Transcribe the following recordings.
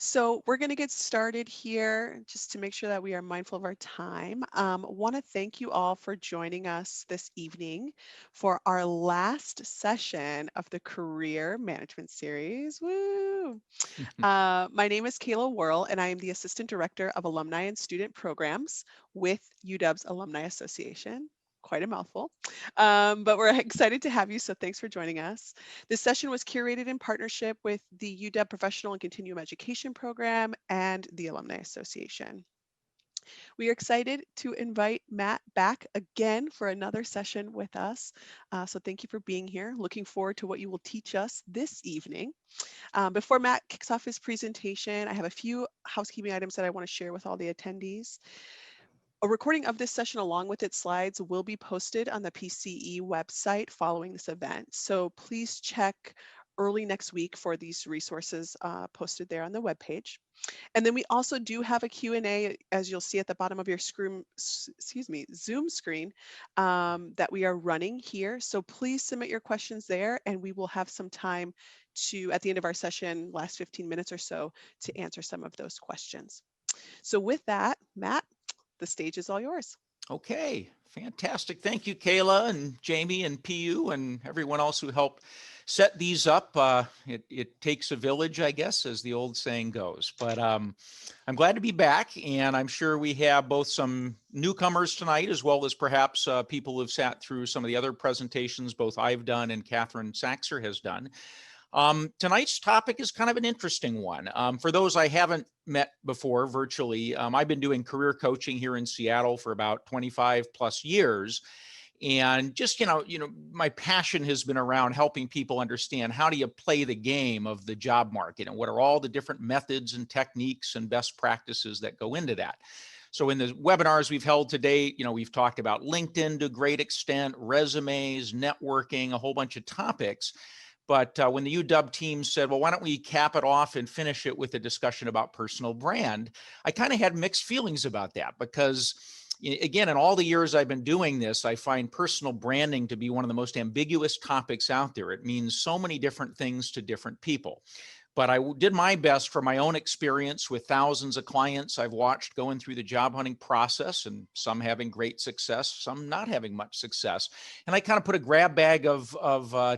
So we're going to get started here just to make sure that we are mindful of our time. Want to thank you all for joining us this evening for our last session of the Career Management Series. Woo! My name is Kayla Worrell, and I am the Assistant Director of Alumni and Student Programs with UW's Alumni Association. Quite a mouthful, but we're excited to have you, so thanks for joining us. This session was curated in partnership with the UW Professional and Continuum Education Program and the Alumni Association. We are excited to invite Matt back again for another session with us. So thank you for being here. Looking forward to what you will teach us this evening. Before Matt kicks off his presentation, I have a few housekeeping items that I want to share with all the attendees. A recording of this session along with its slides will be posted on the PCE website following this event. So please check early next week for these resources posted there on the webpage. And then we also do have a Q&A, as you'll see at the bottom of your Zoom screen, that we are running here. So please submit your questions there, and we will have some time to, at the end of our session, last 15 minutes or so, to answer some of those questions. So with that, Matt, the stage is all yours. Okay, fantastic. Thank you, Kayla and Jamie and PU and everyone else who helped set these up. It takes a village, I guess, as the old saying goes. But I'm glad to be back, and I'm sure we have both some newcomers tonight, as well as perhaps people who've sat through some of the other presentations both I've done and Catherine Saxer has done. Tonight's topic is kind of an interesting one. For those I haven't met before virtually, I've been doing career coaching here in Seattle for about 25 plus years. And just, my passion has been around helping people understand how do you play the game of the job market and what are all the different methods and techniques and best practices that go into that. So in the webinars we've held today, we've talked about LinkedIn to a great extent, resumes, networking, a whole bunch of topics. But when the UW team said, well, why don't we cap it off and finish it with a discussion about personal brand, I kind of had mixed feelings about that because, again, in all the years I've been doing this, I find personal branding to be one of the most ambiguous topics out there. It means so many different things to different people. But I did my best from my own experience with thousands of clients I've watched going through the job hunting process, and some having great success, some not having much success. And I kind of put a grab bag of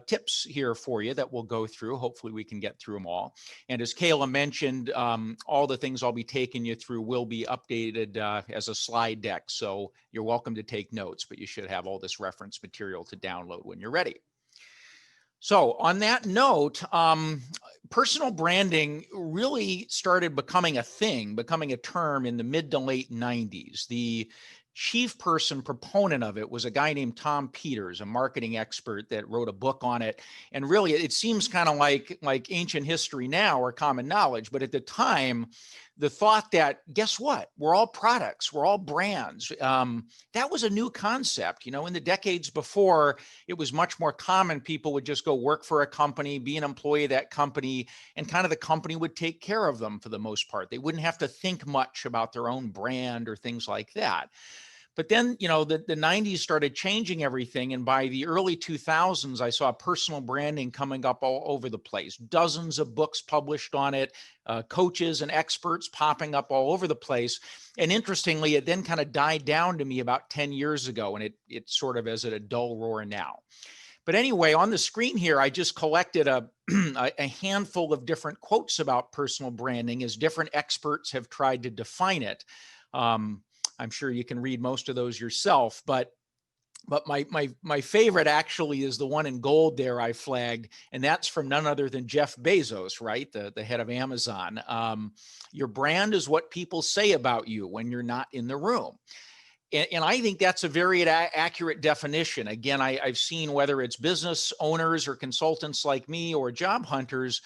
tips here for you that we'll go through. Hopefully we can get through them all. And as Kayla mentioned, all the things I'll be taking you through will be updated as a slide deck. So you're welcome to take notes, but you should have all this reference material to download when you're ready. So on that note, personal branding really started becoming a thing, becoming a term in the mid to late 90s. The chief person proponent of it was a guy named Tom Peters, a marketing expert that wrote a book on it. And really, it seems kind of like ancient history now or common knowledge. But at the time, the thought that, guess what? We're all products, we're all brands. That was a new concept. In the decades before, it was much more common. People would just go work for a company, be an employee of that company, and kind of the company would take care of them for the most part. They wouldn't have to think much about their own brand or things like that. But then, the 90s started changing everything. And by the early 2000s, I saw personal branding coming up all over the place. Dozens of books published on it, coaches and experts popping up all over the place. And interestingly, it then kind of died down to me about 10 years ago. And it sort of is at a dull roar now. But anyway, on the screen here, I just collected a handful of different quotes about personal branding as different experts have tried to define it. I'm sure you can read most of those yourself, but my favorite actually is the one in gold there I flagged, and that's from none other than Jeff Bezos, right? The head of Amazon. Your brand is what people say about you when you're not in the room. And I think that's a very accurate definition. Again, I've seen whether it's business owners or consultants like me or job hunters,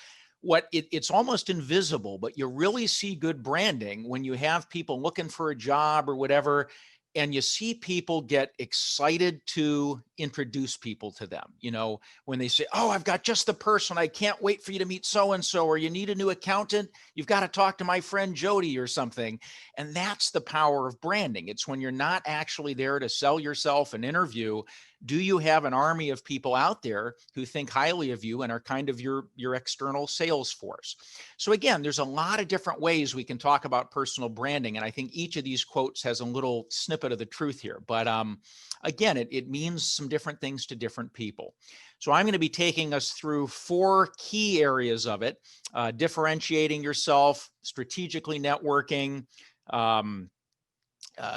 it's almost invisible, but you really see good branding when you have people looking for a job or whatever, and you see people get excited to introduce people to them. You know, when they say, oh, I've got just the person, I can't wait for you to meet so-and-so, or you need a new accountant, you've got to talk to my friend Jody or something. And that's the power of branding. It's when you're not actually there to sell yourself an interview. Do you have an army of people out there who think highly of you and are kind of your external sales force? So again, there's a lot of different ways we can talk about personal branding. And I think each of these quotes has a little snippet of the truth here. But again, it means some different things to different people. So I'm going to be taking us through 4 key areas of it: differentiating yourself, strategically networking,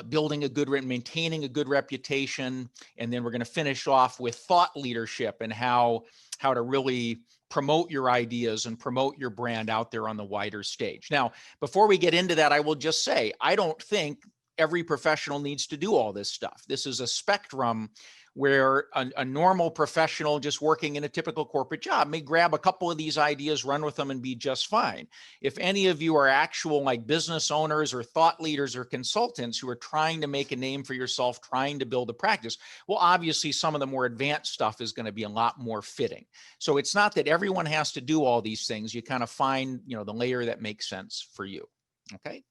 building a good, maintaining a good reputation, and then we're going to finish off with thought leadership and how to really promote your ideas and promote your brand out there on the wider stage. Now, before we get into that, I will just say, I don't think every professional needs to do all this stuff. This is a spectrum where a normal professional just working in a typical corporate job may grab a couple of these ideas, run with them, and be just fine. If any of you are actual like business owners or thought leaders or consultants who are trying to make a name for yourself, trying to build a practice, well, obviously some of the more advanced stuff is going to be a lot more fitting. So it's not that everyone has to do all these things. You kind of find, you know, the layer that makes sense for you. Okay.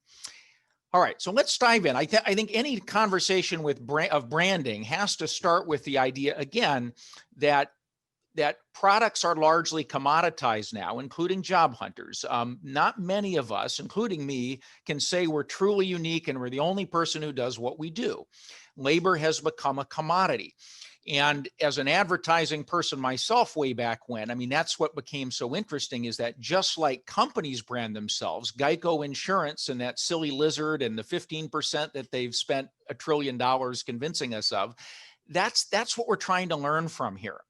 All right, so let's dive in. I think any conversation with branding has to start with the idea, again, that products are largely commoditized now, including job hunters. Not many of us, including me, can say we're truly unique and we're the only person who does what we do. Labor has become a commodity. And as an advertising person myself way back when, I mean, that's what became so interesting, is that just like companies brand themselves, Geico Insurance and that silly lizard and the 15% that they've spent $1 trillion convincing us of, that's what we're trying to learn from here.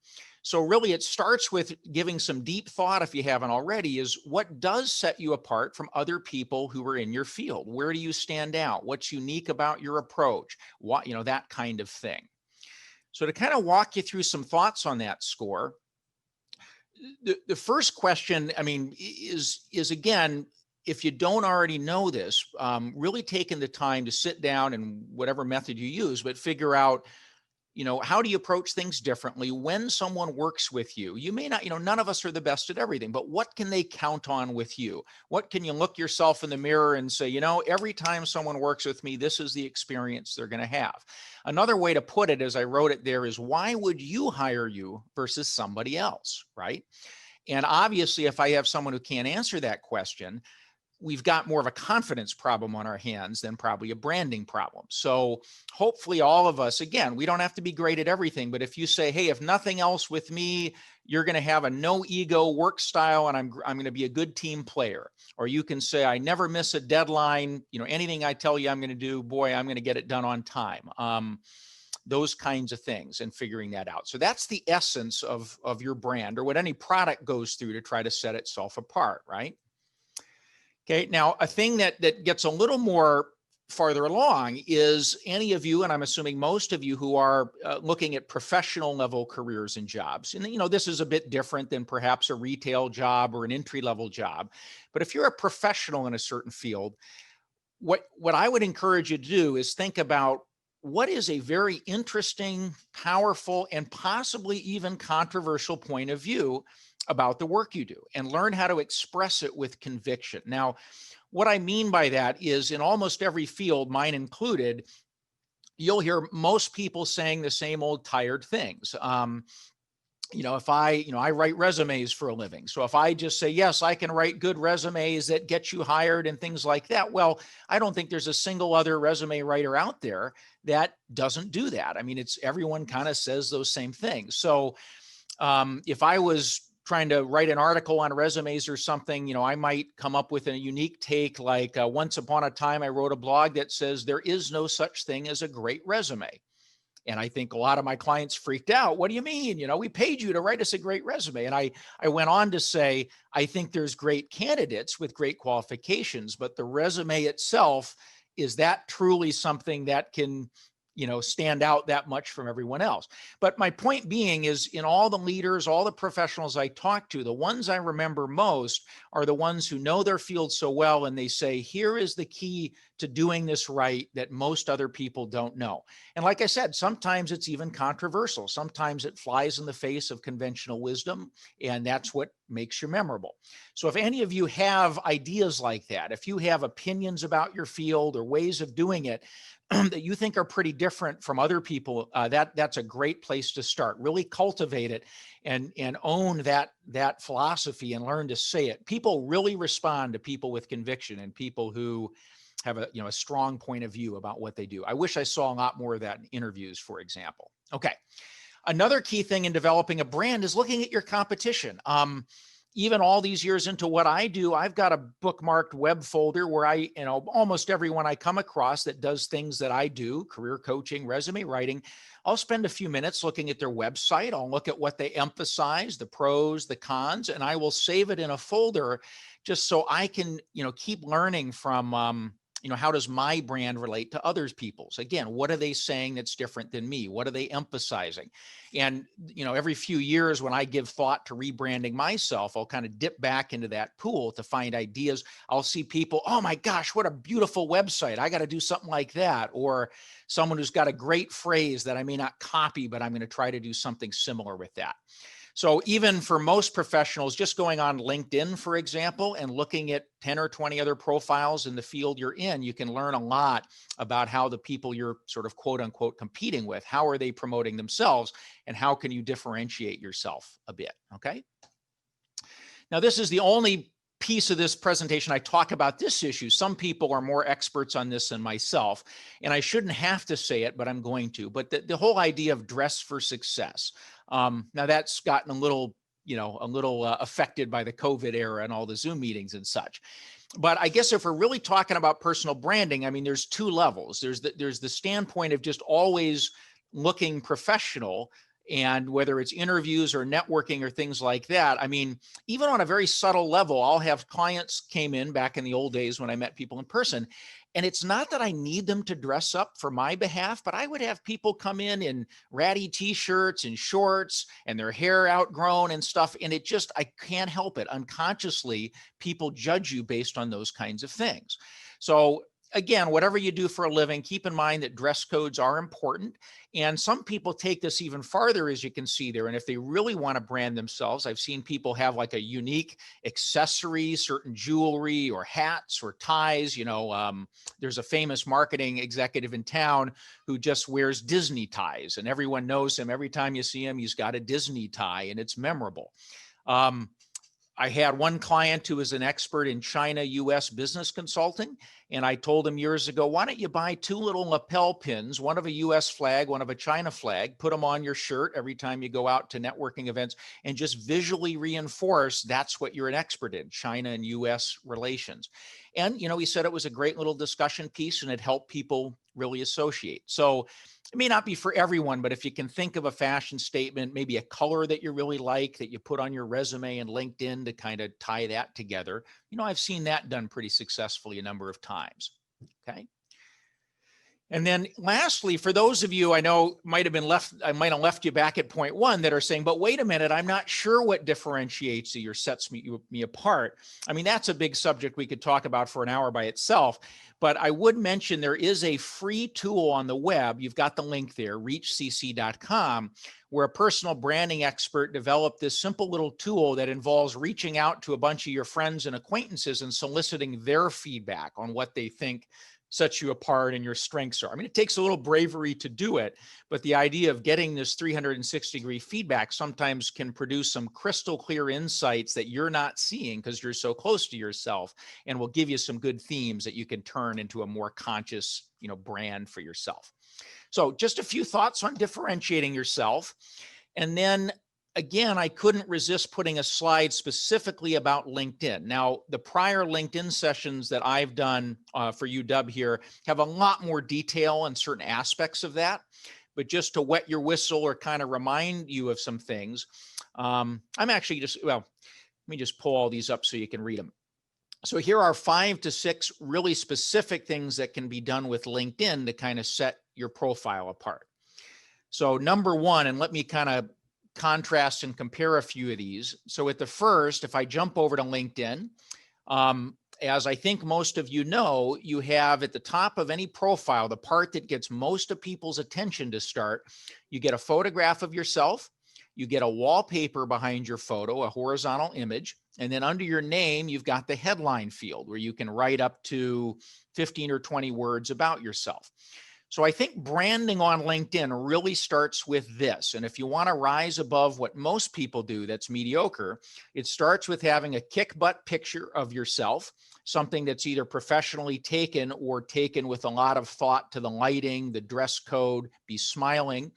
So really it starts with giving some deep thought, if you haven't already, is what does set you apart from other people who are in your field? Where do you stand out? What's unique about your approach? What, you know, that kind of thing. So to kind of walk you through some thoughts on that score, the first question, I mean, is again, if you don't already know this, really taking the time to sit down and whatever method you use, but figure out, you know, how do you approach things differently when someone works with you? You may not, you know, none of us are the best at everything, but what can they count on with you? What can you look yourself in the mirror and say, you know, every time someone works with me, this is the experience they're going to have. Another way to put it, as I wrote it there, is why would you hire you versus somebody else, right? And obviously, if I have someone who can't answer that question, we've got more of a confidence problem on our hands than probably a branding problem. So hopefully all of us, again, we don't have to be great at everything, but if you say, hey, if nothing else with me, you're going to have a no ego work style and I'm going to be a good team player. Or you can say, I never miss a deadline. You know, anything I tell you I'm going to do, boy, I'm going to get it done on time. Those kinds of things, and figuring that out. So that's the essence of your brand, or what any product goes through to try to set itself apart, right? Okay, now a thing that gets a little more farther along is any of you, and I'm assuming most of you, who are looking at professional level careers and jobs. And, you know, this is a bit different than perhaps a retail job or an entry level job. But if you're a professional in a certain field, what I would encourage you to do is think about what is a very interesting, powerful, and possibly even controversial point of view about the work you do, and learn how to express it with conviction. Now, what I mean by that is, in almost every field, mine included, you'll hear most people saying the same old tired things. You know, if I write resumes for a living. So if I just say, yes, I can write good resumes that get you hired and things like that, well, I don't think there's a single other resume writer out there that doesn't do that. I mean, it's everyone kind of says those same things. So if I was trying to write an article on resumes or something, you know, I might come up with a unique take, like once upon a time, I wrote a blog that says there is no such thing as a great resume. And I think a lot of my clients freaked out. What do you mean? You know, we paid you to write us a great resume. And I went on to say, I think there's great candidates with great qualifications, but the resume itself, is that truly something that can, stand out that much from everyone else. But my point being is, in all the leaders, all the professionals I talk to, the ones I remember most are the ones who know their field so well, and they say, here is the key to doing this right that most other people don't know. And like I said, sometimes it's even controversial. Sometimes it flies in the face of conventional wisdom, and that's what makes you memorable. So if any of you have ideas like that, if you have opinions about your field or ways of doing it that you think are pretty different from other people, that's a great place to start. Really cultivate it and own that philosophy and learn to say it. People really respond to people with conviction and people who have a strong point of view about what they do. I wish I saw a lot more of that in interviews, for example. Okay. Another key thing in developing a brand is looking at your competition. Even all these years into what I do, I've got a bookmarked web folder where almost everyone I come across that does things that I do, career coaching, resume writing, I'll spend a few minutes looking at their website. I'll look at what they emphasize, the pros, the cons, and I will save it in a folder just so I can, keep learning from, how does my brand relate to others people's? Again, what are they saying that's different than me? What are they emphasizing? And, every few years when I give thought to rebranding myself, I'll kind of dip back into that pool to find ideas. I'll see people, oh my gosh, what a beautiful website. I got to do something like that. Or someone who's got a great phrase that I may not copy, but I'm going to try to do something similar with that. So even for most professionals, just going on LinkedIn, for example, and looking at 10 or 20 other profiles in the field you're in, you can learn a lot about how the people you're sort of quote unquote competing with, how are they promoting themselves, and how can you differentiate yourself a bit, okay? Now, this is the only piece of this presentation I talk about this issue. Some people are more experts on this than myself, and I shouldn't have to say it, but I'm going to. But the whole idea of dress for success. Now that's gotten a little affected by the COVID era and all the Zoom meetings and such. But I guess if we're really talking about personal branding, I mean, there's two levels. There's the standpoint of just always looking professional, and whether it's interviews or networking or things like that. I mean, even on a very subtle level, I'll have clients came in back in the old days when I met people in person. And it's not that I need them to dress up for my behalf, but I would have people come in ratty t-shirts and shorts and their hair outgrown and stuff. And I can't help it. Unconsciously, people judge you based on those kinds of things. So again, whatever you do for a living, keep in mind that dress codes are important. And some people take this even farther, as you can see there. And if they really want to brand themselves, I've seen people have like a unique accessory, certain jewelry or hats or ties. There's a famous marketing executive in town who just wears Disney ties, and everyone knows him. Every time you see him, he's got a Disney tie, and it's memorable. I had one client who was an expert in China, US business consulting. And I told him years ago, why don't you buy two little lapel pins, one of a US flag, one of a China flag, put them on your shirt every time you go out to networking events, and just visually reinforce that's what you're an expert in, China and US relations. And, he said it was a great little discussion piece and it helped people really associate. So it may not be for everyone, but if you can think of a fashion statement, maybe a color that you really like that you put on your resume and LinkedIn to kind of tie that together, I've seen that done pretty successfully a number of times. Okay. And then lastly, for those of you I know I might have left you back at point one that are saying, but wait a minute, I'm not sure what differentiates you or sets me apart. I mean, that's a big subject we could talk about for an hour by itself. But I would mention there is a free tool on the web. You've got the link there, reachcc.com, where a personal branding expert developed this simple little tool that involves reaching out to a bunch of your friends and acquaintances and soliciting their feedback on what they think sets you apart and your strengths are. I mean, it takes a little bravery to do it, but the idea of getting this 360-degree feedback sometimes can produce some crystal clear insights that you're not seeing because you're so close to yourself, and will give you some good themes that you can turn into a more conscious, brand for yourself. So just a few thoughts on differentiating yourself. And then again, I couldn't resist putting a slide specifically about LinkedIn. Now, the prior LinkedIn sessions that I've done for UW here have a lot more detail on certain aspects of that. But just to wet your whistle or kind of remind you of some things, I'm actually let me just pull all these up so you can read them. So here are 5 to 6 really specific things that can be done with LinkedIn to kind of set your profile apart. So number one, and let me kind of contrast and compare a few of these. So at the first, if I jump over to LinkedIn, as I think most of you know, you have at the top of any profile, the part that gets most of people's attention to start, you get a photograph of yourself, you get a wallpaper behind your photo, a horizontal image, and then under your name, you've got the headline field where you can write up to 15 or 20 words about yourself. So I think branding on LinkedIn really starts with this. And if you want to rise above what most people do that's mediocre, it starts with having a kick butt picture of yourself, something that's either professionally taken or taken with a lot of thought to the lighting, the dress code, be smiling.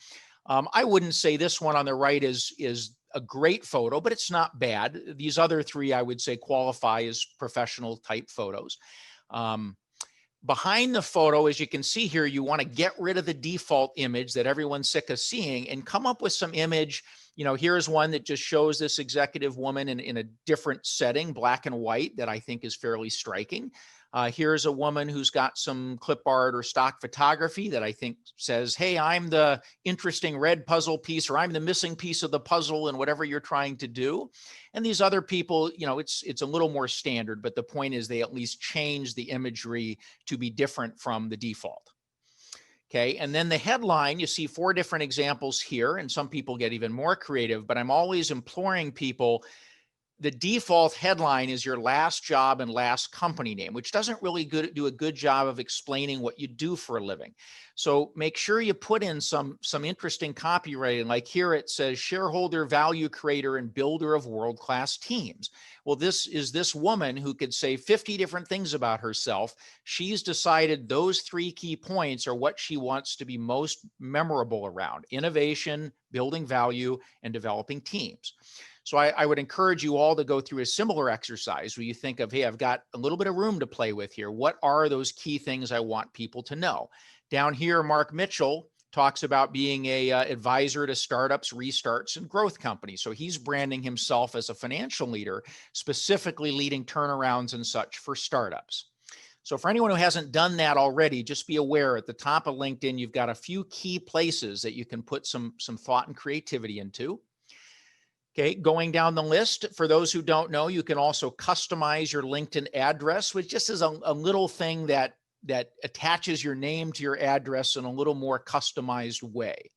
I wouldn't say this one on the right is a great photo, but it's not bad. These other 3, I would say, qualify as professional type photos. Behind the photo, as you can see here, you want to get rid of the default image that everyone's sick of seeing and come up with some image. Here's one that just shows this executive woman in a different setting, black and white, that I think is fairly striking. Here's a woman who's got some clip art or stock photography that I think says, hey, I'm the interesting red puzzle piece, or I'm the missing piece of the puzzle in whatever you're trying to do. And these other people, it's a little more standard, but the point is they at least change the imagery to be different from the default. Okay, and then the headline, you see 4 different examples here, and some people get even more creative, but I'm always imploring people, the default headline is your last job and last company name, which doesn't really do a good job of explaining what you do for a living. So make sure you put in some interesting copywriting. Like here it says shareholder value creator and builder of world-class teams. Well, this is this woman who could say 50 different things about herself. She's decided those 3 key points are what she wants to be most memorable around: innovation, building value, and developing teams. So I would encourage you all to go through a similar exercise where you think of, hey, I've got a little bit of room to play with here. What are those key things I want people to know? Down here, Mark Mitchell talks about being a advisor to startups, restarts, and growth companies. So he's branding himself as a financial leader, specifically leading turnarounds and such for startups. So for anyone who hasn't done that already, just be aware at the top of LinkedIn, you've got a few key places that you can put some thought and creativity into. Okay, going down the list, for those who don't know, you can also customize your LinkedIn address, which just is a little thing that attaches your name to your address in a little more customized way.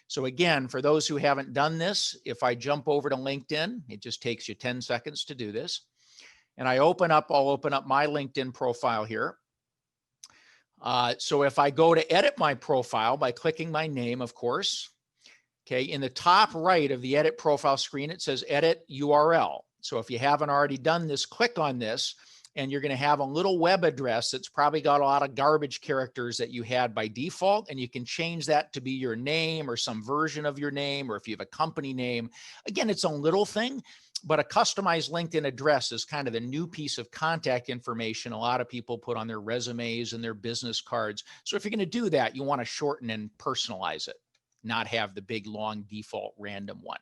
So again, for those who haven't done this, if I jump over to LinkedIn, it just takes you 10 seconds to do this. And I'll open up my LinkedIn profile here. So if I go to edit my profile by clicking my name, of course, okay, in the top right of the edit profile screen, it says edit URL. So if you haven't already done this, click on this, and you're going to have a little web address that's probably got a lot of garbage characters that you had by default, and you can change that to be your name or some version of your name, or if you have a company name. Again, it's a little thing, but a customized LinkedIn address is kind of the new piece of contact information a lot of people put on their resumes and their business cards. So if you're going to do that, you want to shorten and personalize it, not have the big long default random one.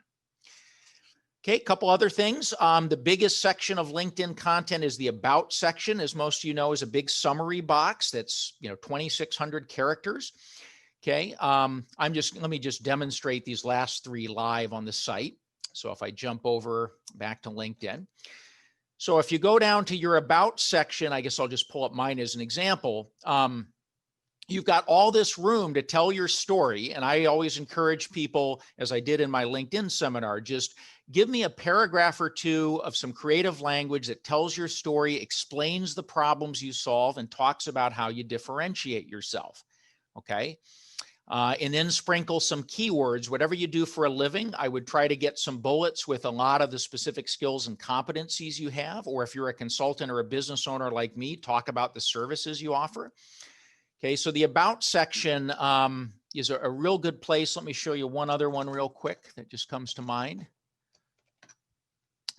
Okay, a couple other things. The biggest section of LinkedIn content is the About section. As most of you know, is a big summary box that's 2,600 characters. Okay, let me just demonstrate these last 3 live on the site. So if I jump over back to LinkedIn. So if you go down to your About section, I guess I'll just pull up mine as an example. You've got all this room to tell your story. And I always encourage people, as I did in my LinkedIn seminar, just give me a paragraph or 2 of some creative language that tells your story, explains the problems you solve, and talks about how you differentiate yourself. Okay. And then sprinkle some keywords. Whatever you do for a living, I would try to get some bullets with a lot of the specific skills and competencies you have. Or if you're a consultant or a business owner like me, talk about the services you offer. Okay, so the About section is a real good place. Let me show you one other one real quick that just comes to mind.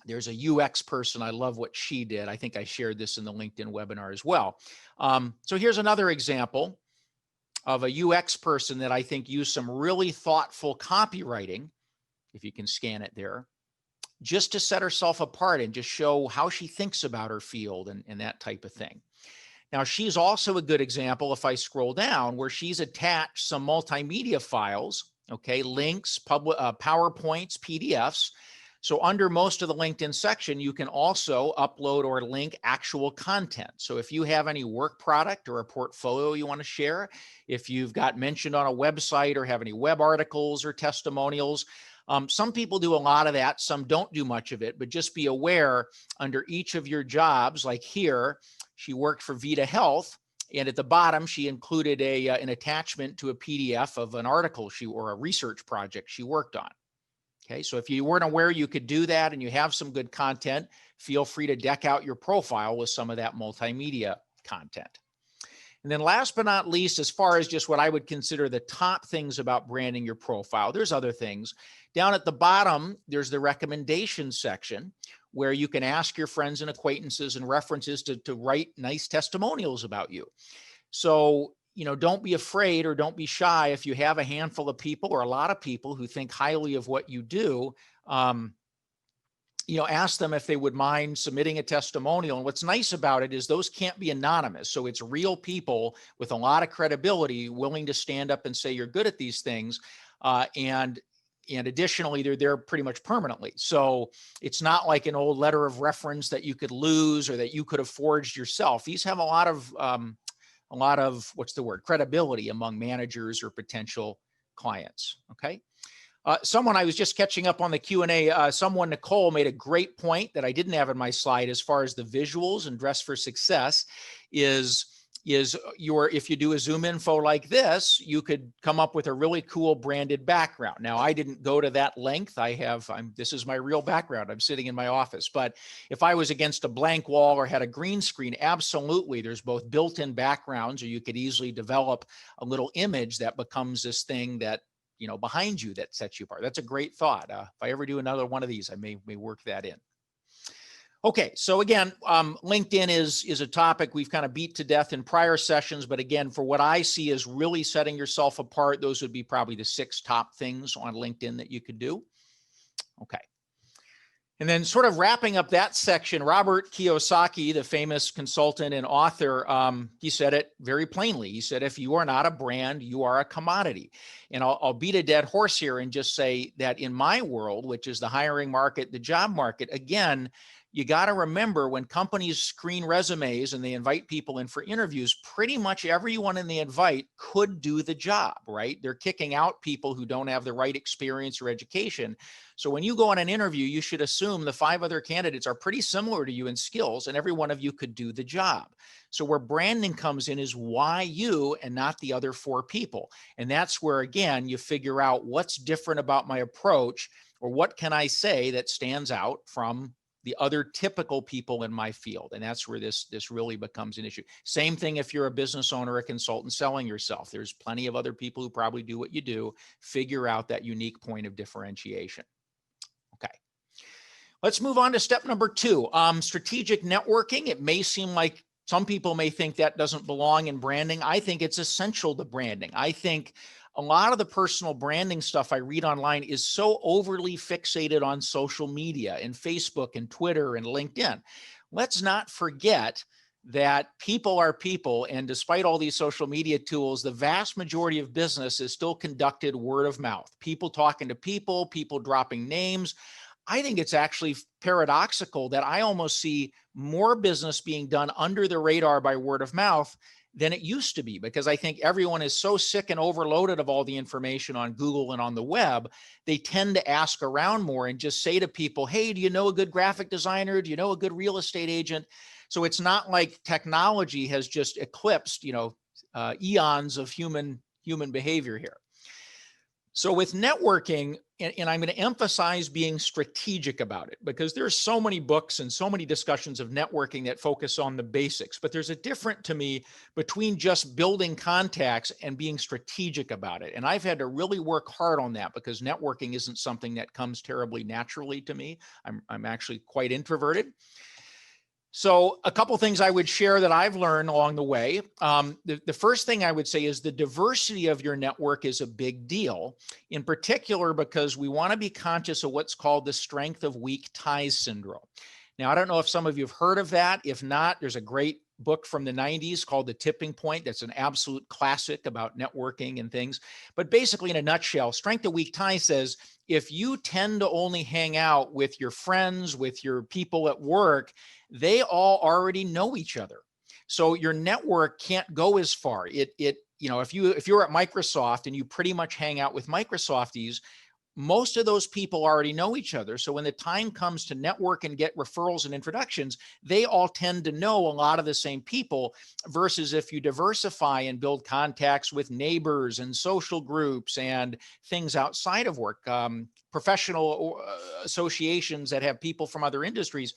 There's a UX person. I love what she did. I think I shared this in the LinkedIn webinar as well. So here's another example of a UX person that I think used some really thoughtful copywriting, if you can scan it there. just to set herself apart and just show how she thinks about her field and that type of thing. Now, she's also a good example, if I scroll down, where she's attached some multimedia files, okay, links, PowerPoints, PDFs. So under most of the LinkedIn section, you can also upload or link actual content. So if you have any work product or a portfolio you want to share, if you've got mentioned on a website or have any web articles or testimonials, some people do a lot of that, some don't do much of it, but just be aware under each of your jobs, like here, she worked for Vita Health, and at the bottom, she included an attachment to a PDF of an article or a research project she worked on. Okay, so if you weren't aware you could do that and you have some good content, feel free to deck out your profile with some of that multimedia content. And then last but not least, as far as just what I would consider the top things about branding your profile, there's other things. Down at the bottom, there's the recommendations section where you can ask your friends and acquaintances and references to write nice testimonials about you. So, don't be afraid or don't be shy if you have a handful of people or a lot of people who think highly of what you do. Ask them if they would mind submitting a testimonial. And what's nice about it is those can't be anonymous. So it's real people with a lot of credibility willing to stand up and say you're good at these things. And additionally, they're there pretty much permanently. So it's not like an old letter of reference that you could lose or that you could have forged yourself. These have a lot of credibility among managers or potential clients. Okay. Someone I was just catching up on the Q&A, Nicole made a great point that I didn't have in my slide as far as the visuals and Dress for Success is if you do a Zoom info like this, you could come up with a really cool branded background. Now, I didn't go to that length. This is my real background. I'm sitting in my office, but if I was against a blank wall or had a green screen, absolutely. There's both built-in backgrounds, or you could easily develop a little image that becomes this thing that behind you that sets you apart. That's a great thought. If I ever do another one of these, I may work that in. Okay, so again, LinkedIn is a topic we've kind of beat to death in prior sessions, but again, for what I see is really setting yourself apart, those would be probably the 6 top things on LinkedIn that you could do. Okay. And then sort of wrapping up that section, Robert Kiyosaki, the famous consultant and author, he said it very plainly. He said, if you are not a brand, you are a commodity. And I'll beat a dead horse here and just say that in my world, which is the hiring market, the job market, again, you got to remember when companies screen resumes and they invite people in for interviews, pretty much everyone in the invite could do the job, right? They're kicking out people who don't have the right experience or education. So when you go on an interview, you should assume the 5 other candidates are pretty similar to you in skills, and every one of you could do the job. So where branding comes in is why you and not the other 4 people. And that's where, again, you figure out what's different about my approach, or what can I say that stands out from the other typical people in my field. And that's where this really becomes an issue. Same thing if you're a business owner, a consultant selling yourself. There's plenty of other people who probably do what you do. Figure out that unique point of differentiation. Okay. Let's move on to step number 2, strategic networking. It may seem like some people may think that doesn't belong in branding. I think it's essential to branding. I think a lot of the personal branding stuff I read online is so overly fixated on social media and Facebook and Twitter and LinkedIn. Let's not forget that people are people. And despite all these social media tools, the vast majority of business is still conducted word of mouth. People talking to people dropping names. I think it's actually paradoxical that I almost see more business being done under the radar by word of mouth than it used to be, because I think everyone is so sick and overloaded of all the information on Google and on the web, they tend to ask around more and just say to people, hey, do you know a good graphic designer? Do you know a good real estate agent? So it's not like technology has just eclipsed, eons of human behavior here. So with networking, and I'm going to emphasize being strategic about it, because there's so many books and so many discussions of networking that focus on the basics, but there's a difference to me between just building contacts and being strategic about it. And I've had to really work hard on that, because networking isn't something that comes terribly naturally to me. I'm actually quite introverted. So a couple things I would share that I've learned along the way. The first thing I would say is the diversity of your network is a big deal, in particular because we want to be conscious of what's called the strength of weak ties syndrome. Now, I don't know if some of you have heard of that. If not, there's a great book from the 90s called The Tipping Point. That's an absolute classic about networking and things. But basically, in a nutshell, strength of weak ties says if you tend to only hang out with your friends, with your people at work, they all already know each other. So your network can't go as far. If you're at Microsoft and you pretty much hang out with Microsofties, most of those people already know each other. So when the time comes to network and get referrals and introductions, they all tend to know a lot of the same people, versus if you diversify and build contacts with neighbors and social groups and things outside of work, professional associations that have people from other industries.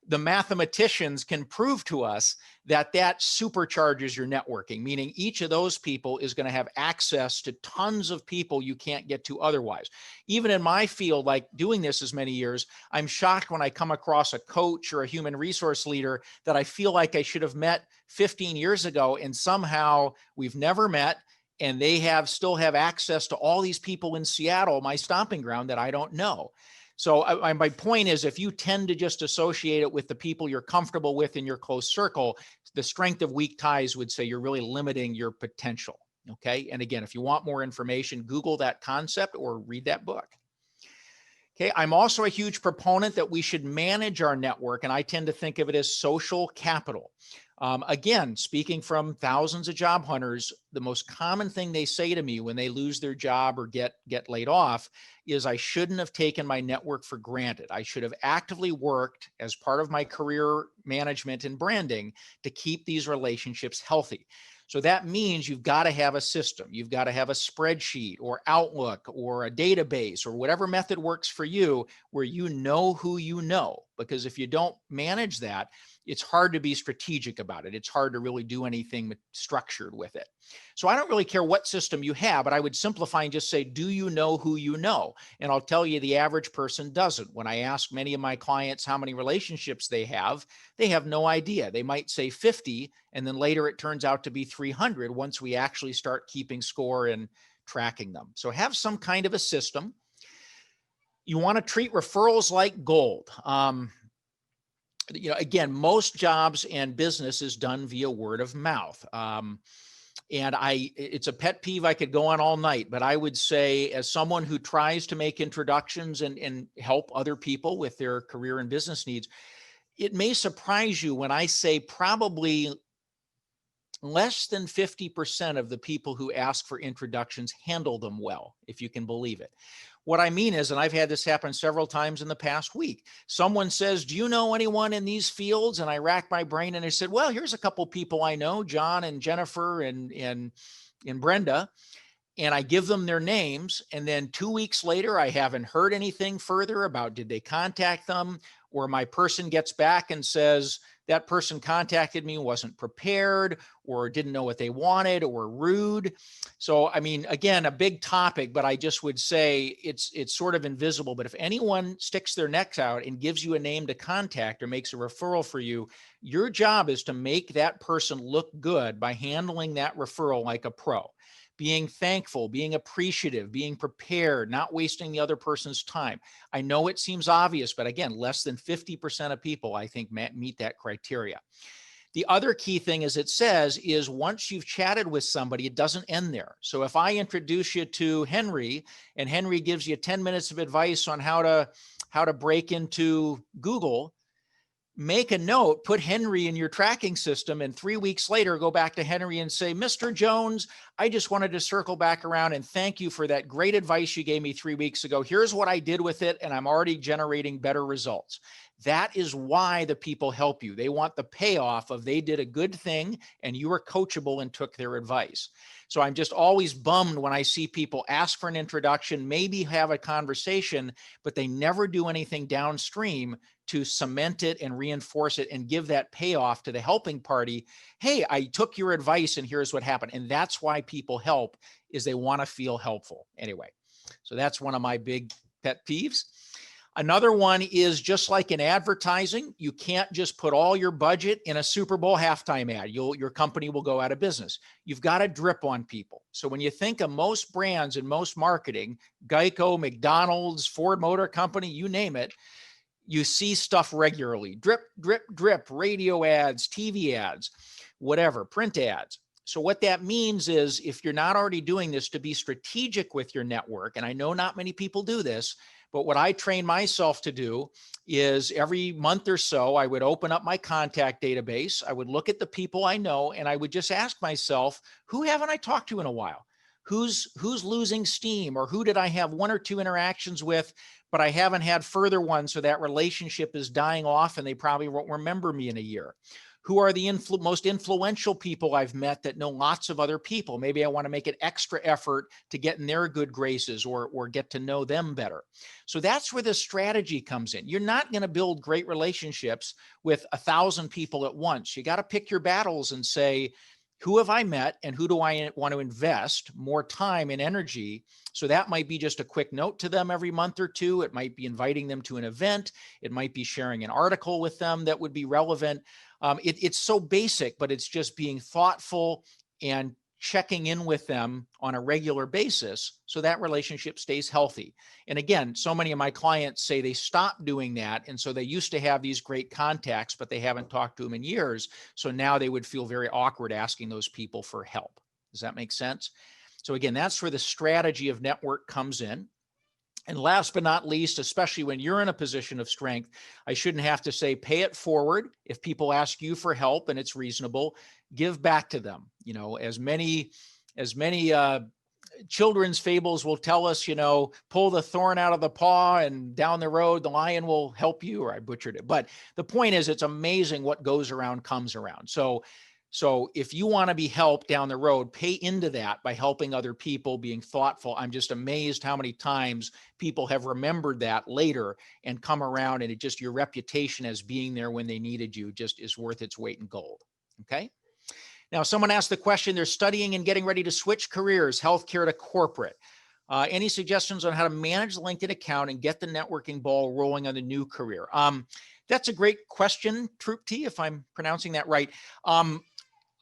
The mathematicians can prove to us that that supercharges your networking, meaning each of those people is going to have access to tons of people you can't get to otherwise. Even in my field, like doing this as many years, I'm shocked when I come across a coach or a human resource leader that I feel like I should have met 15 years ago, and somehow we've never met, and they still have access to all these people in Seattle, my stomping ground, that I don't know. So my point is, if you tend to just associate it with the people you're comfortable with in your close circle, the strength of weak ties would say you're really limiting your potential. Okay. And again, if you want more information, Google that concept or read that book. Okay. I'm also a huge proponent that we should manage our network, and I tend to think of it as social capital. Again, speaking from thousands of job hunters, the most common thing they say to me when they lose their job or get laid off is, I shouldn't have taken my network for granted. I should have actively worked as part of my career management and branding to keep these relationships healthy. So that means you've got to have a system. You've got to have a spreadsheet or Outlook or a database or whatever method works for you, where you know who you know. Because if you don't manage that, it's hard to be strategic about it. It's hard to really do anything structured with it. So I don't really care what system you have, but I would simplify and just say, do you know who you know? And I'll tell you, the average person doesn't. When I ask many of my clients how many relationships they have no idea. They might say 50, and then later it turns out to be 300 once we actually start keeping score and tracking them. So have some kind of a system. You want to treat referrals like gold. Again, most jobs and business is done via word of mouth. And it's a pet peeve I could go on all night, but I would say, as someone who tries to make introductions and help other people with their career and business needs, it may surprise you when I say probably less than 50% of the people who ask for introductions handle them well, if you can believe it. What I mean is, and I've had this happen several times in the past week, someone says, do you know anyone in these fields? And I rack my brain and I said, well, here's a couple people I know, John and Jennifer and Brenda. And I give them their names. And then 2 weeks later, I haven't heard anything further about, did they contact them? Or my person gets back and says, that person contacted me, wasn't prepared, or didn't know what they wanted, or rude. So, I mean, again, a big topic, but I just would say it's sort of invisible. But if anyone sticks their necks out and gives you a name to contact or makes a referral for you, your job is to make that person look good by handling that referral like a pro. Being thankful, being appreciative, being prepared, not wasting the other person's time. I know it seems obvious, but again, less than 50% of people, I think, meet that criteria. The other key thing, as it says, is once you've chatted with somebody, it doesn't end there. So if I introduce you to Henry, and Henry gives you 10 minutes of advice on how to break into Google, make a note, put Henry in your tracking system, and 3 weeks later, go back to Henry and say, Mr. Jones, I just wanted to circle back around and thank you for that great advice you gave me 3 weeks ago. Here's what I did with it, and I'm already generating better results. That is why the people help you. They want the payoff of they did a good thing and you were coachable and took their advice. So I'm just always bummed when I see people ask for an introduction, maybe have a conversation, but they never do anything downstream to cement it and reinforce it and give that payoff to the helping party. Hey, I took your advice and here's what happened. And that's why people help, is they want to feel helpful. Anyway, so that's one of my big pet peeves. Another one is just like in advertising, you can't just put all your budget in a Super Bowl halftime ad. Your company will go out of business. You've got to drip on people. So when you think of most brands and most marketing, Geico, McDonald's, Ford Motor Company, you name it, you see stuff regularly. Drip, drip, drip, radio ads, TV ads, whatever, print ads. So what that means is if you're not already doing this, to be strategic with your network, and I know not many people do this, but what I train myself to do is every month or so, I would open up my contact database. I would look at the people I know, and I would just ask myself, who haven't I talked to in a while? Who's losing steam, or who did I have one or two interactions with, but I haven't had further ones, so that relationship is dying off and they probably won't remember me in a year? Who are the most influential people I've met that know lots of other people? Maybe I want to make an extra effort to get in their good graces or get to know them better. So that's where the strategy comes in. You're not going to build great relationships with 1,000 people at once. You got to pick your battles and say, who have I met and who do I want to invest more time and energy? So that might be just a quick note to them every month or two. It might be inviting them to an event. It might be sharing an article with them that would be relevant. It's so basic, but it's just being thoughtful and checking in with them on a regular basis so that relationship stays healthy. And again, so many of my clients say they stopped doing that. And so they used to have these great contacts, but they haven't talked to them in years. So now they would feel very awkward asking those people for help. Does that make sense? So again, that's where the strategy of network comes in. And last but not least, especially when you're in a position of strength, I shouldn't have to say, pay it forward. If people ask you for help and it's reasonable, give back to them. You know, as many children's fables will tell us, you know, pull the thorn out of the paw and down the road, the lion will help you, or I butchered it. But the point is, it's amazing what goes around comes around. So if you want to be helped down the road, pay into that by helping other people, being thoughtful. I'm just amazed how many times people have remembered that later and come around, and it just, your reputation as being there when they needed you just is worth its weight in gold. Okay. Now, someone asked the question, they're studying and getting ready to switch careers, healthcare to corporate. Any suggestions on how to manage the LinkedIn account and get the networking ball rolling on the new career? That's a great question, Trupti, if I'm pronouncing that right.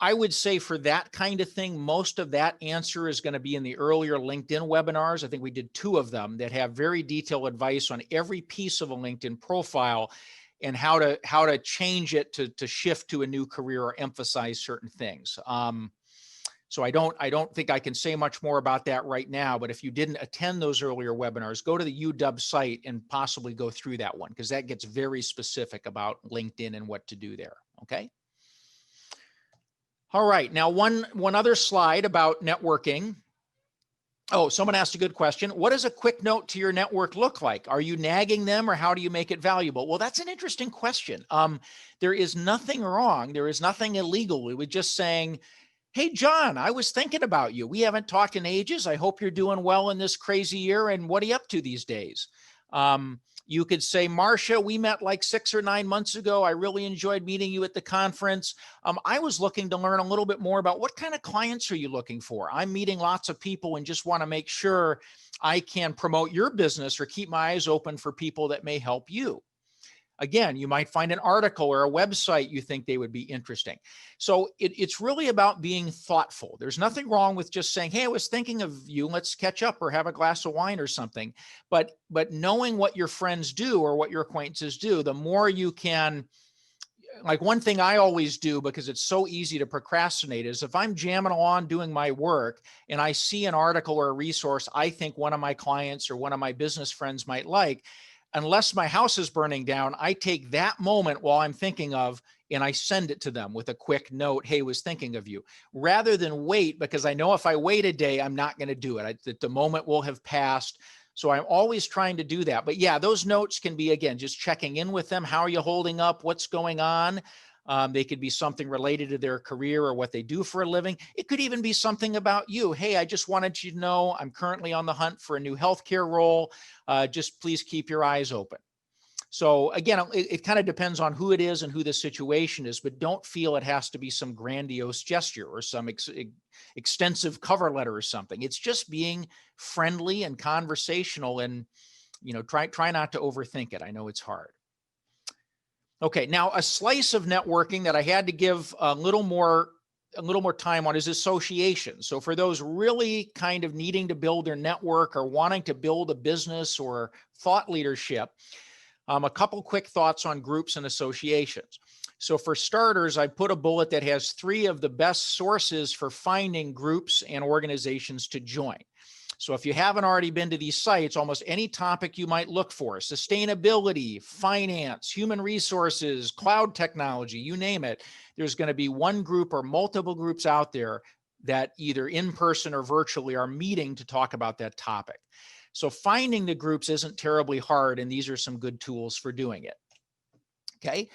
I would say for that kind of thing, most of that answer is going to be in the earlier LinkedIn webinars. I think we did 2 of them that have very detailed advice on every piece of a LinkedIn profile and how to change it to shift to a new career or emphasize certain things. So I don't think I can say much more about that right now, but if you didn't attend those earlier webinars, go to the UW site and possibly go through that one, because that gets very specific about LinkedIn and what to do there. Okay. All right. Now, one other slide about networking. Oh, someone asked a good question. What does a quick note to your network look like? Are you nagging them, or how do you make it valuable? Well, that's an interesting question. There is nothing wrong. There is nothing illegal. We were just saying, hey, John, I was thinking about you. We haven't talked in ages. I hope you're doing well in this crazy year. And what are you up to these days? You could say, Marcia, we met like 6 or 9 months ago. I really enjoyed meeting you at the conference. I was looking to learn a little bit more about what kind of clients are you looking for? I'm meeting lots of people and just want to make sure I can promote your business or keep my eyes open for people that may help you. Again, you might find an article or a website you think they would be interesting. So it's really about being thoughtful. There's nothing wrong with just saying, hey, I was thinking of you, let's catch up or have a glass of wine or something. But knowing what your friends do or what your acquaintances do, the more you can, like one thing I always do, because it's so easy to procrastinate, is if I'm jamming along doing my work and I see an article or a resource I think one of my clients or one of my business friends might like, unless my house is burning down, I take that moment while I'm thinking of, and I send it to them with a quick note, hey, was thinking of you, rather than wait, because I know if I wait a day, I'm not going to do it. The moment will have passed. So I'm always trying to do that. But yeah, those notes can be, again, just checking in with them. How are you holding up? What's going on? They could be something related to their career or what they do for a living. It could even be something about you. Hey, I just wanted you to know I'm currently on the hunt for a new healthcare role. Just please keep your eyes open. So again, it kind of depends on who it is and who the situation is, but don't feel it has to be some grandiose gesture or some extensive cover letter or something. It's just being friendly and conversational. And try not to overthink it. I know it's hard. Okay, now a slice of networking that I had to give a little more time on is association. So for those really kind of needing to build their network or wanting to build a business or thought leadership, a couple quick thoughts on groups and associations. So for starters, I put a bullet that has 3 of the best sources for finding groups and organizations to join. So if you haven't already been to these sites, almost any topic you might look for, sustainability, finance, human resources, cloud technology, you name it, there's going to be one group or multiple groups out there that either in person or virtually are meeting to talk about that topic. So finding the groups isn't terribly hard, and these are some good tools for doing it. Okay.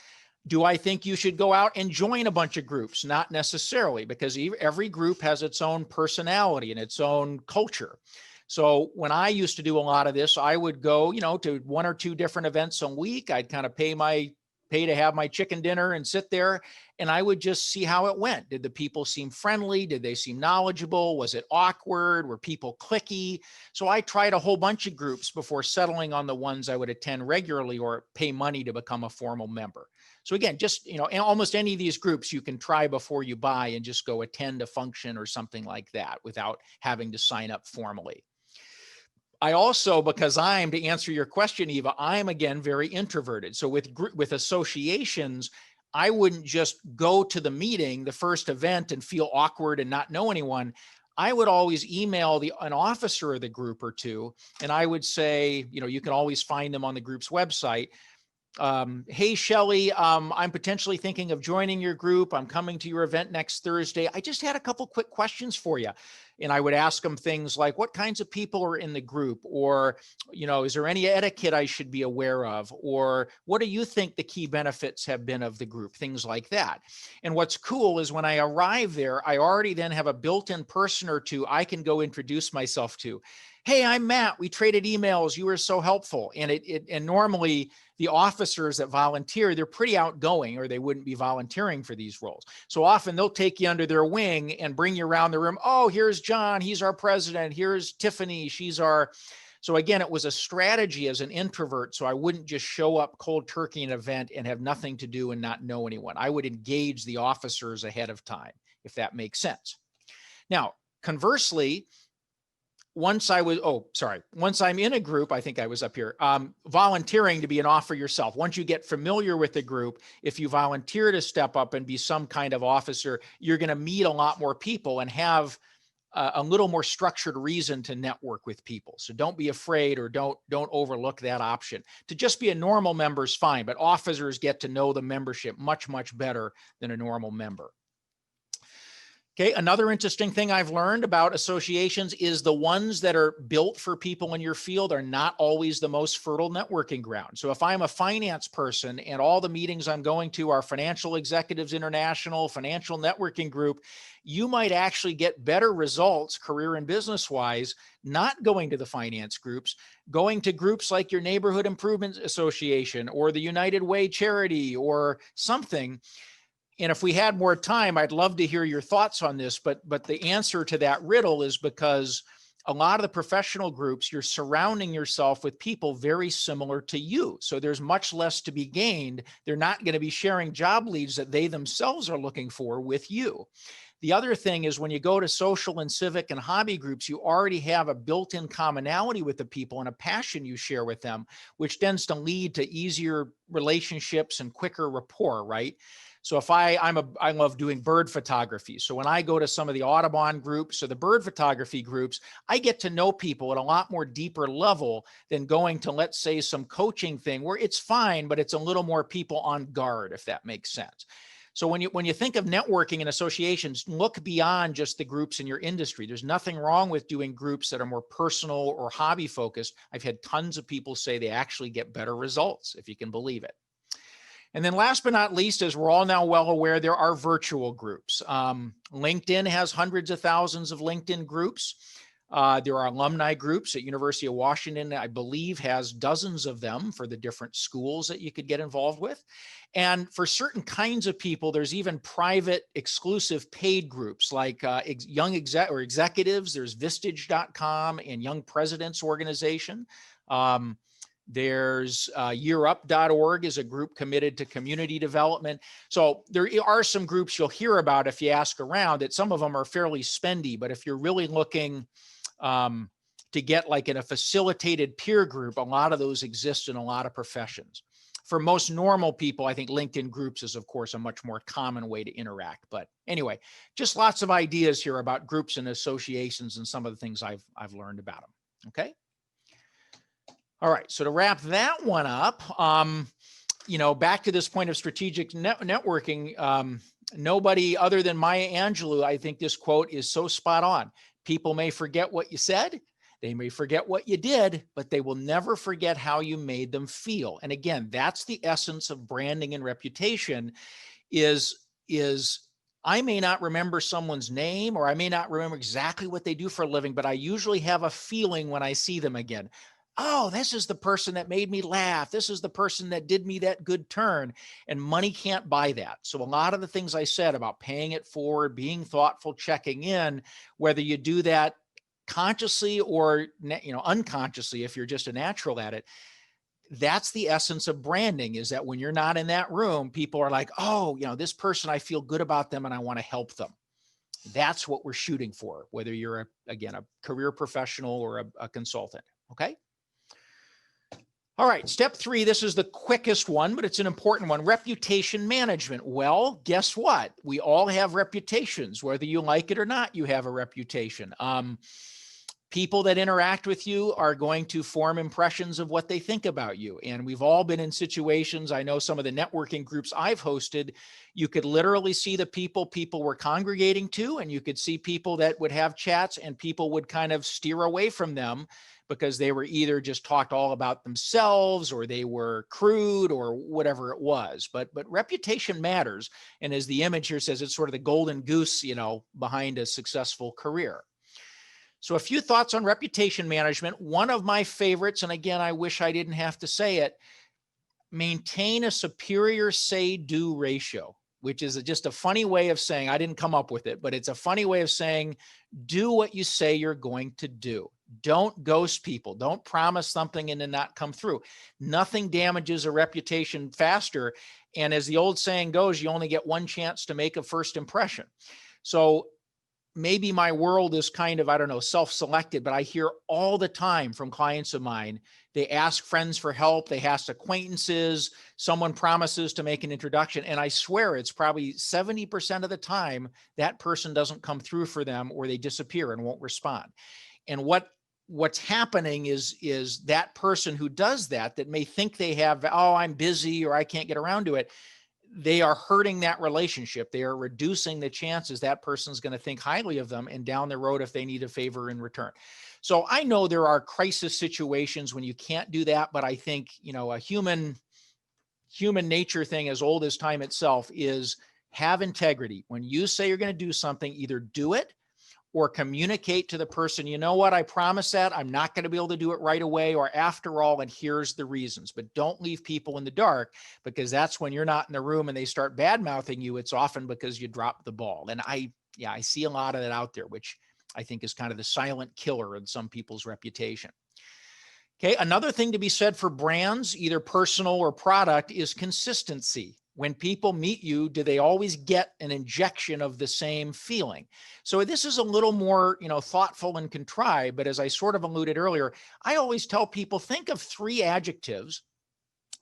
Do I think you should go out and join a bunch of groups? Not necessarily, because every group has its own personality and its own culture. So when I used to do a lot of this, I would go, to 1 or 2 different events a week. I'd kind of pay to have my chicken dinner and sit there, and I would just see how it went. Did the people seem friendly? Did they seem knowledgeable? Was it awkward? Were people cliquey? So I tried a whole bunch of groups before settling on the ones I would attend regularly or pay money to become a formal member. So again, just, almost any of these groups you can try before you buy and just go attend a function or something like that without having to sign up formally. I also, because to answer your question, Eva, I'm again very introverted. So with associations, I wouldn't just go to the meeting, the first event, and feel awkward and not know anyone. I would always email an officer of the group or 2, and I would say, you can always find them on the group's website. Hey, Shelly, I'm potentially thinking of joining your group. I'm coming to your event next Thursday. I just had a couple quick questions for you. And I would ask them things like, what kinds of people are in the group? Or, is there any etiquette I should be aware of? Or what do you think the key benefits have been of the group? Things like that. And what's cool is when I arrive there, I already then have a built-in person or 2 I can go introduce myself to. Hey, I'm Matt. We traded emails. You were so helpful. And normally the officers that volunteer, they're pretty outgoing or they wouldn't be volunteering for these roles. So often they'll take you under their wing and bring you around the room. Oh, here's John. He's our president. Here's Tiffany. So again, it was a strategy as an introvert. So I wouldn't just show up cold turkey an event and have nothing to do and not know anyone. I would engage the officers ahead of time, if that makes sense. Now, conversely, once I'm in a group, I think I was up here, volunteering to be an officer yourself. Once you get familiar with the group, if you volunteer to step up and be some kind of officer, you're going to meet a lot more people and have a little more structured reason to network with people. So don't be afraid or don't overlook that option. To just be a normal member is fine, but officers get to know the membership much, much better than a normal member. Okay, another interesting thing I've learned about associations is the ones that are built for people in your field are not always the most fertile networking ground. So if I'm a finance person and all the meetings I'm going to are Financial Executives International, Financial Networking Group, you might actually get better results career and business-wise not going to the finance groups, going to groups like your Neighborhood Improvement Association or the United Way charity or something. And if we had more time, I'd love to hear your thoughts on this, but the answer to that riddle is because a lot of the professional groups, you're surrounding yourself with people very similar to you. So there's much less to be gained. They're not going to be sharing job leads that they themselves are looking for with you. The other thing is when you go to social and civic and hobby groups, you already have a built-in commonality with the people and a passion you share with them, which tends to lead to easier relationships and quicker rapport, right? So if I love doing bird photography. So when I go to some of the Audubon groups or the bird photography groups, I get to know people at a lot more deeper level than going to, let's say, some coaching thing where it's fine, but it's a little more people on guard, if that makes sense. So when you think of networking and associations, look beyond just the groups in your industry. There's nothing wrong with doing groups that are more personal or hobby focused. I've had tons of people say they actually get better results, if you can believe it. And then last but not least, as we're all now well aware, there are virtual groups. LinkedIn has hundreds of thousands of LinkedIn groups. There are alumni groups at University of Washington, I believe, has dozens of them for the different schools that you could get involved with. And for certain kinds of people, there's even private exclusive paid groups like young executives. There's Vistage.com and Young Presidents Organization. There's yearup.org is a group committed to community development. So there are some groups you'll hear about if you ask around, that some of them are fairly spendy, but if you're really looking to get like in a facilitated peer group, a lot of those exist in a lot of professions. For most normal people, I think LinkedIn groups is, of course, a much more common way to interact. But anyway, just lots of ideas here about groups and associations and some of the things I've learned about them. Okay. All right. So to wrap that one up, back to this point of strategic networking, nobody other than Maya Angelou, I think this quote is so spot on. People may forget what you said. They may forget what you did, but they will never forget how you made them feel. And again, that's the essence of branding and reputation is I may not remember someone's name, or I may not remember exactly what they do for a living, but I usually have a feeling when I see them again. Oh, this is the person that made me laugh. This is the person that did me that good turn. And money can't buy that. So a lot of the things I said about paying it forward, being thoughtful, checking in, whether you do that consciously or unconsciously, if you're just a natural at it, that's the essence of branding, is that when you're not in that room, people are like, oh, this person, I feel good about them and I want to help them. That's what we're shooting for, whether you're a career professional or a consultant. Okay. All right, step 3, this is the quickest one, but it's an important one, reputation management. Well, guess what? We all have reputations. Whether you like it or not, you have a reputation. People that interact with you are going to form impressions of what they think about you. And we've all been in situations, I know some of the networking groups I've hosted, you could literally see the people were congregating to, and you could see people that would have chats and people would kind of steer away from them because they were either just talked all about themselves or they were crude or whatever it was. But reputation matters. And as the image here says, it's sort of the golden goose, behind a successful career. So a few thoughts on reputation management. One of my favorites, and again, I wish I didn't have to say it, maintain a superior say-do ratio, which is just a funny way of saying, I didn't come up with it, but it's a funny way of saying, do what you say you're going to do. Don't ghost people. Don't promise something and then not come through. Nothing damages a reputation faster. And as the old saying goes, you only get one chance to make a first impression. So maybe my world is kind of, self-selected, but I hear all the time from clients of mine, they ask friends for help, they ask acquaintances, someone promises to make an introduction, and I swear it's probably 70% of the time that person doesn't come through for them, or they disappear and won't respond. And what's happening is that person who does that may think they have, oh, I'm busy or I can't get around to it. They are hurting that relationship. They are reducing the chances that person's going to think highly of them and down the road if they need a favor in return. So I know there are crisis situations when you can't do that, but I think, a human nature thing as old as time itself is have integrity. When you say you're going to do something, either do it or communicate to the person, you know what, I promise that I'm not going to be able to do it right away, or after all, and here's the reasons. But don't leave people in the dark, because that's when you're not in the room and they start bad-mouthing you, it's often because you dropped the ball. And I see a lot of that out there, which I think is kind of the silent killer in some people's reputation. Okay, another thing to be said for brands, either personal or product, is consistency. When people meet you, do they always get an injection of the same feeling? So this is a little more, thoughtful and contrived, but as I sort of alluded earlier, I always tell people, think of 3 adjectives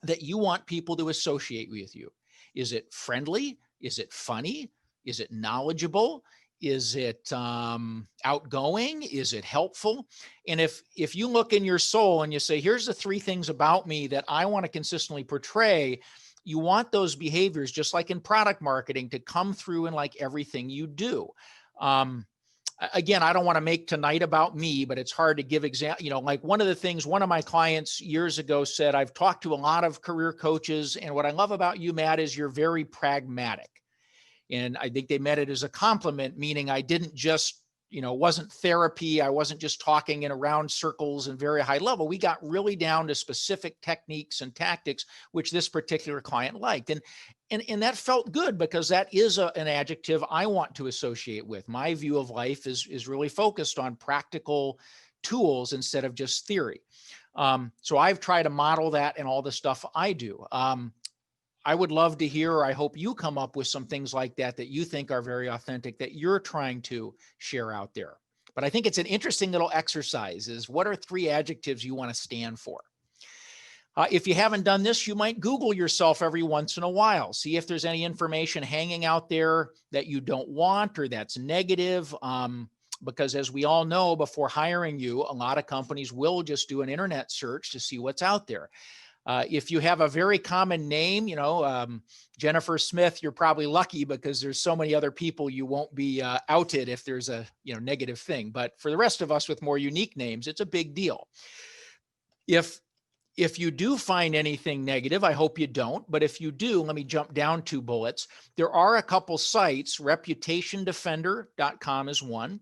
that you want people to associate with you. Is it friendly? Is it funny? Is it knowledgeable? Is it outgoing? Is it helpful? And if you look in your soul and you say, here's the 3 things about me that I want to consistently portray, you want those behaviors, just like in product marketing, to come through in like everything you do. Again, I don't want to make tonight about me, but it's hard to give example. Like one of the things, one of my clients years ago said, I've talked to a lot of career coaches, and what I love about you, Matt, is you're very pragmatic. And I think they meant it as a compliment, meaning I didn't just, wasn't therapy. I wasn't just talking in around circles and very high level. We got really down to specific techniques and tactics, which this particular client liked. And that felt good, because that is an adjective I want to associate with. My view of life is really focused on practical tools instead of just theory. So I've tried to model that in all the stuff I do. I would love to hear, or I hope you come up with some things like that that you think are very authentic that you're trying to share out there. But I think it's an interesting little exercise is what are 3 adjectives you want to stand for? If you haven't done this, you might Google yourself every once in a while. See if there's any information hanging out there that you don't want or that's negative. Because as we all know, before hiring you, a lot of companies will just do an internet search to see what's out there. If you have a very common name, Jennifer Smith, you're probably lucky because there's so many other people you won't be outed if there's a negative thing. But for the rest of us with more unique names, it's a big deal. If you do find anything negative, I hope you don't, but if you do, let me jump down 2 bullets. There are a couple sites, reputationdefender.com is one,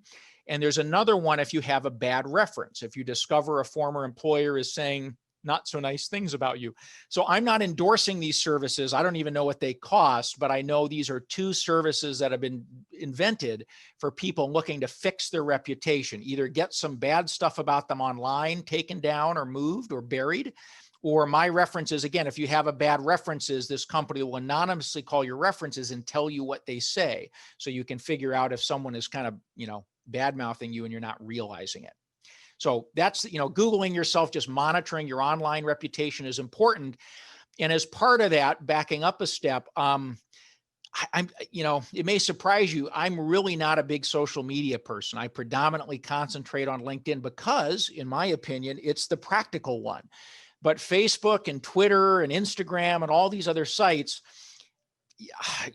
and there's another one if you have a bad reference, if you discover a former employer is saying not so nice things about you. So I'm not endorsing these services. I don't even know what they cost, but I know these are 2 services that have been invented for people looking to fix their reputation, either get some bad stuff about them online taken down or moved or buried, or my references. Again, if you have a bad references, this company will anonymously call your references and tell you what they say. So you can figure out if someone is kind of, bad mouthing you and you're not realizing it. So that's, Googling yourself, just monitoring your online reputation is important. And as part of that, backing up a step, it may surprise you. I'm really not a big social media person. I predominantly concentrate on LinkedIn because, in my opinion, it's the practical one. But Facebook and Twitter and Instagram and all these other sites,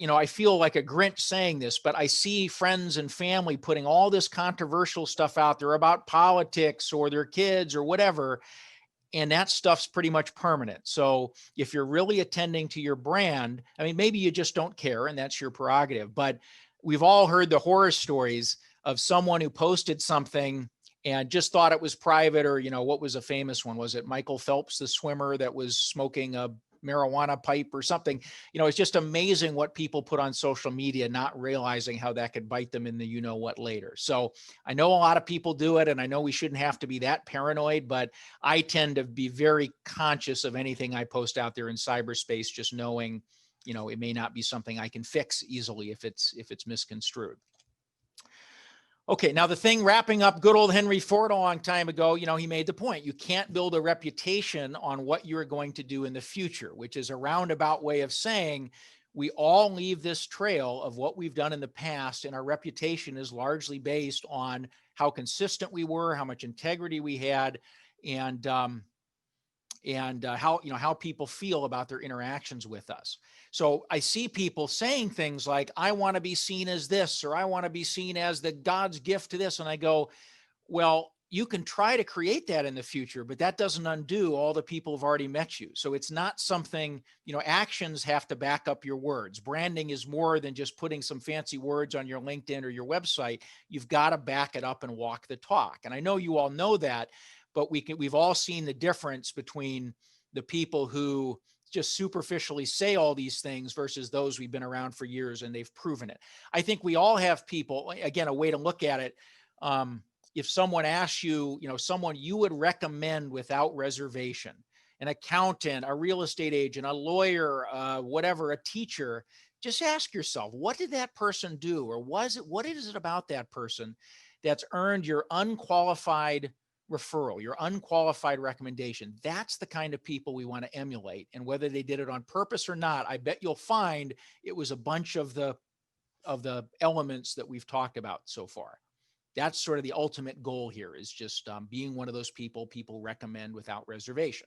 I feel like a Grinch saying this, but I see friends and family putting all this controversial stuff out there about politics or their kids or whatever. And that stuff's pretty much permanent. So if you're really attending to your brand, I mean, maybe you just don't care and that's your prerogative, but we've all heard the horror stories of someone who posted something and just thought it was private, or, what was a famous one? Was it Michael Phelps, the swimmer that was smoking a marijuana pipe or something? It's just amazing what people put on social media, not realizing how that could bite them in the what later. So I know a lot of people do it, and I know we shouldn't have to be that paranoid, but I tend to be very conscious of anything I post out there in cyberspace, just knowing, it may not be something I can fix easily if it's misconstrued. Okay, now the thing wrapping up, good old Henry Ford a long time ago, he made the point, you can't build a reputation on what you're going to do in the future, which is a roundabout way of saying we all leave this trail of what we've done in the past, and our reputation is largely based on how consistent we were, how much integrity we had, and how people feel about their interactions with us. So I see people saying things like, I want to be seen as this, or I want to be seen as the God's gift to this. And I go, well, you can try to create that in the future, but that doesn't undo all the people who've already met you. So it's not something, actions have to back up your words. Branding is more than just putting some fancy words on your LinkedIn or your website. You've got to back it up and walk the talk. And I know you all know that, but we've all seen the difference between the people who just superficially say all these things versus those we've been around for years and they've proven it. I think we all have people, again, a way to look at it. If someone asks you, someone you would recommend without reservation, an accountant, a real estate agent, a lawyer, whatever, a teacher, just ask yourself, what did that person do? Or what is it about that person that's earned your unqualified referral, your unqualified recommendation? That's the kind of people we want to emulate. And whether they did it on purpose or not, I bet you'll find it was a bunch of the elements that we've talked about so far. That's sort of the ultimate goal here, is just being one of those people recommend without reservation.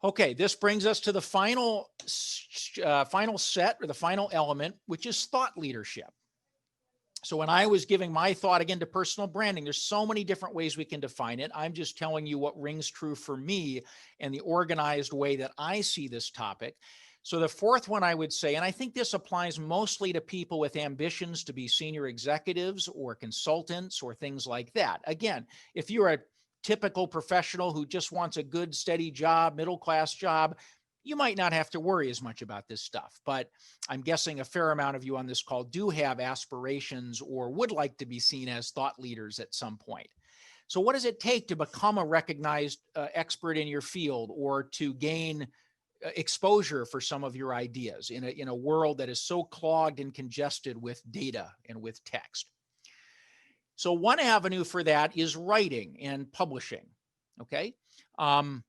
Okay, this brings us to the final set, or the final element, which is thought leadership. So when I was giving my thought again to personal branding, there's so many different ways we can define it. I'm just telling you what rings true for me and the organized way that I see this topic. So the fourth one I would say, and I think this applies mostly to people with ambitions to be senior executives or consultants or things like that. Again, if you're a typical professional who just wants a good, steady job, middle-class job, you might not have to worry as much about this stuff. But I'm guessing a fair amount of you on this call do have aspirations or would like to be seen as thought leaders at some point. So what does it take to become a recognized expert in your field, or to gain exposure for some of your ideas in a world that is so clogged and congested with data and with text? So one avenue for that is writing and publishing. Okay. Um,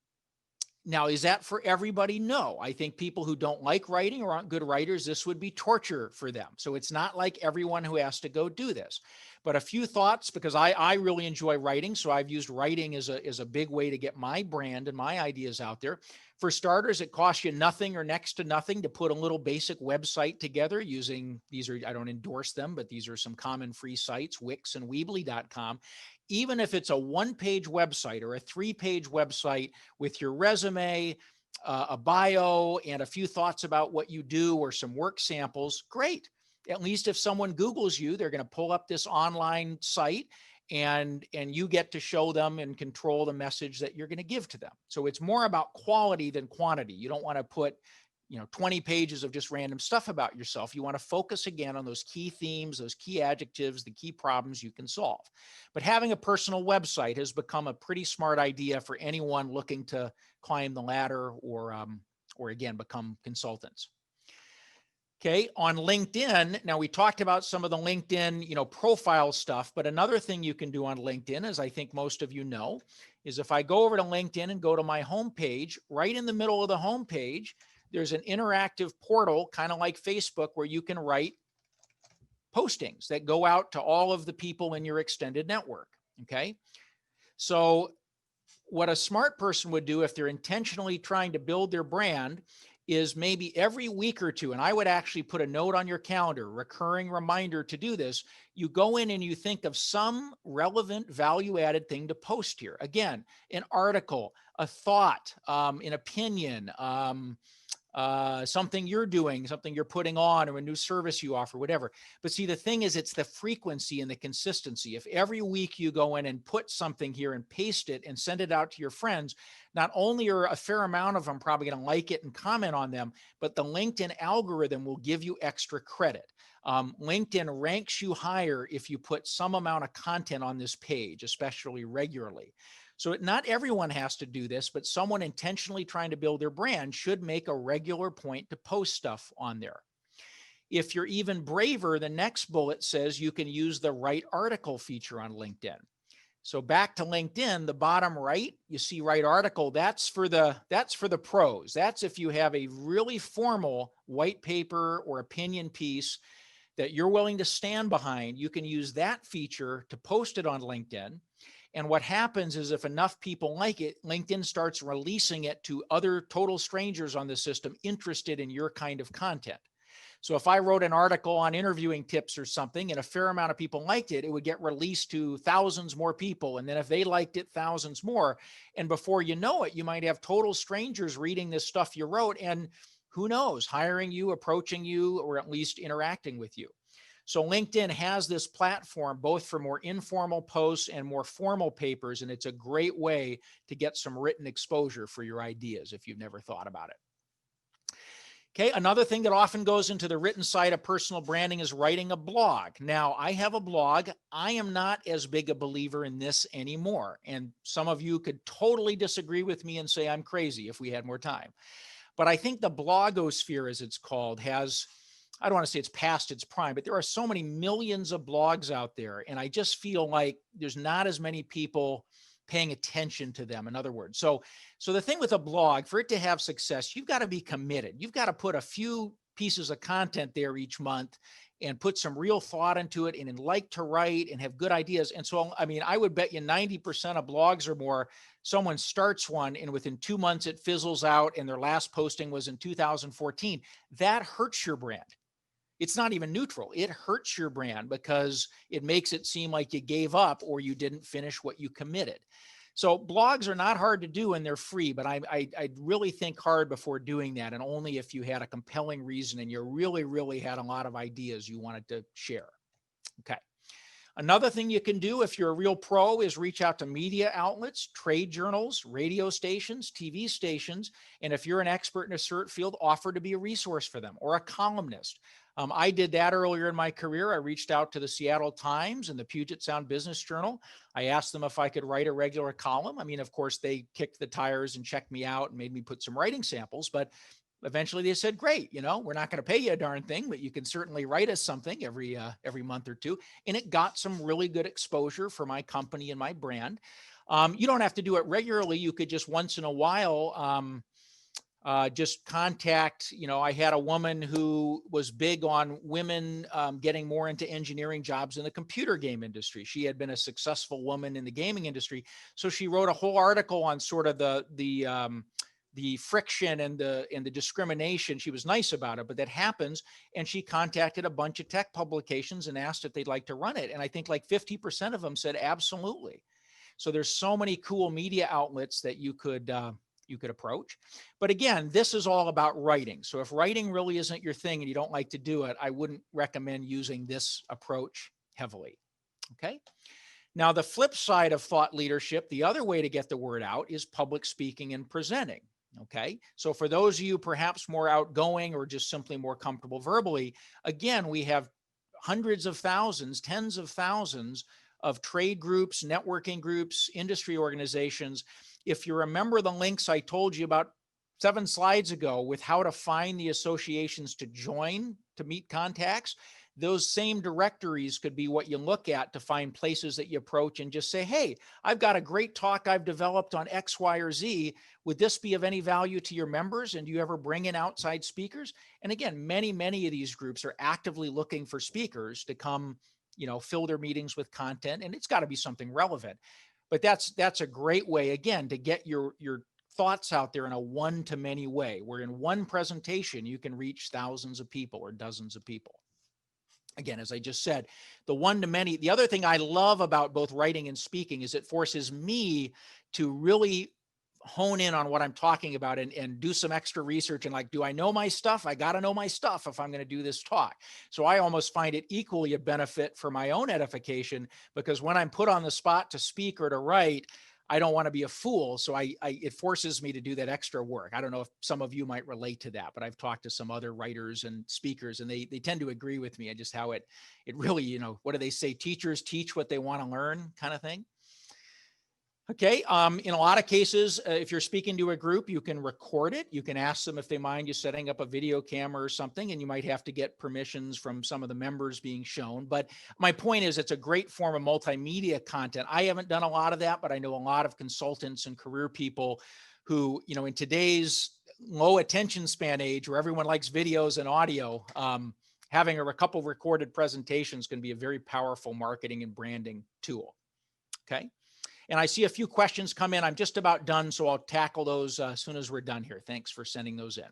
Now, is that for everybody? No. I think people who don't like writing or aren't good writers, this would be torture for them. So it's not like everyone who has to go do this. But a few thoughts, because I really enjoy writing. So I've used writing as a big way to get my brand and my ideas out there. For starters, it costs you nothing or next to nothing to put a little basic website together using, these are, I don't endorse them, but these are some common free sites, Wix and Weebly.com. Even if it's a one-page website or a three-page website with your resume, a bio, and a few thoughts about what you do or some work samples, great. At least if someone Googles you, they're going to pull up this online site, and you get to show them and control the message that you're going to give to them. So it's more about quality than quantity. You don't want to put 20 pages of just random stuff about yourself. You want to focus again on those key themes, those key adjectives, the key problems you can solve. But having a personal website has become a pretty smart idea for anyone looking to climb the ladder or again, become consultants. Okay, on LinkedIn, now we talked about some of the LinkedIn, profile stuff, but another thing you can do on LinkedIn, as I think most of you know, is if I go over to LinkedIn and go to my homepage, right in the middle of the homepage, there's an interactive portal, kind of like Facebook, where you can write postings that go out to all of the people in your extended network. Okay, so what a smart person would do if they're intentionally trying to build their brand is maybe every week or two, and I would actually put a note on your calendar, recurring reminder to do this. You go in and you think of some relevant value-added thing to post here. Again, an article, a thought, an opinion, something you're doing, something you're putting on, or a new service you offer, whatever. But see, the thing is, it's the frequency and the consistency. If every week you go in and put something here and paste it and send it out to your friends, not only are a fair amount of them probably going to like it and comment on them, but the LinkedIn algorithm will give you extra credit. LinkedIn ranks you higher if you put some amount of content on this page, especially regularly. So not everyone has to do this, but someone intentionally trying to build their brand should make a regular point to post stuff on there. If you're even braver, the next bullet says you can use the write article feature on LinkedIn. So back to LinkedIn, the bottom right, you see write article. That's for the pros. That's if you have a really formal white paper or opinion piece that you're willing to stand behind. You can use that feature to post it on LinkedIn. And what happens is if enough people like it, LinkedIn starts releasing it to other total strangers on the system interested in your kind of content. So if I wrote an article on interviewing tips or something and a fair amount of people liked it, it would get released to thousands more people. And then if they liked it, thousands more. And before you know it, you might have total strangers reading this stuff you wrote and who knows, hiring you, approaching you, or at least interacting with you. So LinkedIn has this platform both for more informal posts and more formal papers, and it's a great way to get some written exposure for your ideas if you've never thought about it. Okay, another thing that often goes into the written side of personal branding is writing a blog. Now, I have a blog. I am not as big a believer in this anymore, and some of you could totally disagree with me and say I'm crazy if we had more time. But I think the blogosphere, as it's called, has, I don't want to say it's past its prime, but there are so many millions of blogs out there. And I just feel like there's not as many people paying attention to them, in other words. So the thing with a blog, for it to have success, you've got to be committed. You've got to put a few pieces of content there each month and put some real thought into it and like to write and have good ideas. And so, I mean, I would bet you 90% of blogs or more, someone starts one and within 2 months it fizzles out and their last posting was in 2014. That hurts your brand. It's not even neutral. It hurts your brand because it makes it seem like you gave up or you didn't finish what you committed. So blogs are not hard to do and they're free, but I'd really think hard before doing that, and only if you had a compelling reason and you really had a lot of ideas you wanted to share. Okay. Another thing you can do if you're a real pro is reach out to media outlets, trade journals, radio stations, TV stations, and if you're an expert in a certain field, offer to be a resource for them or a columnist. I did that earlier in my career. I reached out to the Seattle Times and the Puget Sound Business Journal. I asked them if I could write a regular column. I mean, of course, they kicked the tires and checked me out and made me put some writing samples, but eventually they said, great, we're not going to pay you a darn thing, but you can certainly write us something every month or two. And it got some really good exposure for my company and my brand. You don't have to do it regularly. You could just once in a while, just contact, I had a woman who was big on women getting more into engineering jobs in the computer game industry. She had been a successful woman in the gaming industry. So she wrote a whole article on sort of the friction and the discrimination. She was nice about it, but that happens. And she contacted a bunch of tech publications and asked if they'd like to run it. And I think like 50% of them said, absolutely. So there's so many cool media outlets that you could approach. But again, this is all about writing. So if writing really isn't your thing and you don't like to do it, I wouldn't recommend using this approach heavily. Okay. Now, the flip side of thought leadership, the other way to get the word out is public speaking and presenting. Okay. So for those of you perhaps more outgoing or just simply more comfortable verbally, again, we have hundreds of thousands, tens of thousands of trade groups, networking groups, industry organizations. If you remember the links I told you about 7 slides ago with how to find the associations to join to meet contacts, those same directories could be what you look at to find places that you approach and just say, hey, I've got a great talk I've developed on X, Y, or Z. Would this be of any value to your members? And do you ever bring in outside speakers? And again, many of these groups are actively looking for speakers to come, fill their meetings with content, and it's got to be something relevant. But that's a great way, again, to get your thoughts out there in a one-to-many way, where in one presentation, you can reach thousands of people or dozens of people. Again, as I just said, the one-to-many, the other thing I love about both writing and speaking is it forces me to really hone in on what I'm talking about and do some extra research and like, do I know my stuff? I got to know my stuff if I'm going to do this talk. So I almost find it equally a benefit for my own edification, because when I'm put on the spot to speak or to write, I don't want to be a fool. So it forces me to do that extra work. I don't know if some of you might relate to that, but I've talked to some other writers and speakers, and they tend to agree with me. And just how it really, what do they say? Teachers teach what they want to learn, kind of thing. Okay. In a lot of cases, if you're speaking to a group, you can record it. You can ask them if they mind you setting up a video camera or something, and you might have to get permissions from some of the members being shown. But my point is, it's a great form of multimedia content. I haven't done a lot of that, but I know a lot of consultants and career people who, in today's low attention span age where everyone likes videos and audio, having a couple of recorded presentations can be a very powerful marketing and branding tool. Okay. And I see a few questions come in. I'm just about done, so I'll tackle those as soon as we're done here. Thanks for sending those in.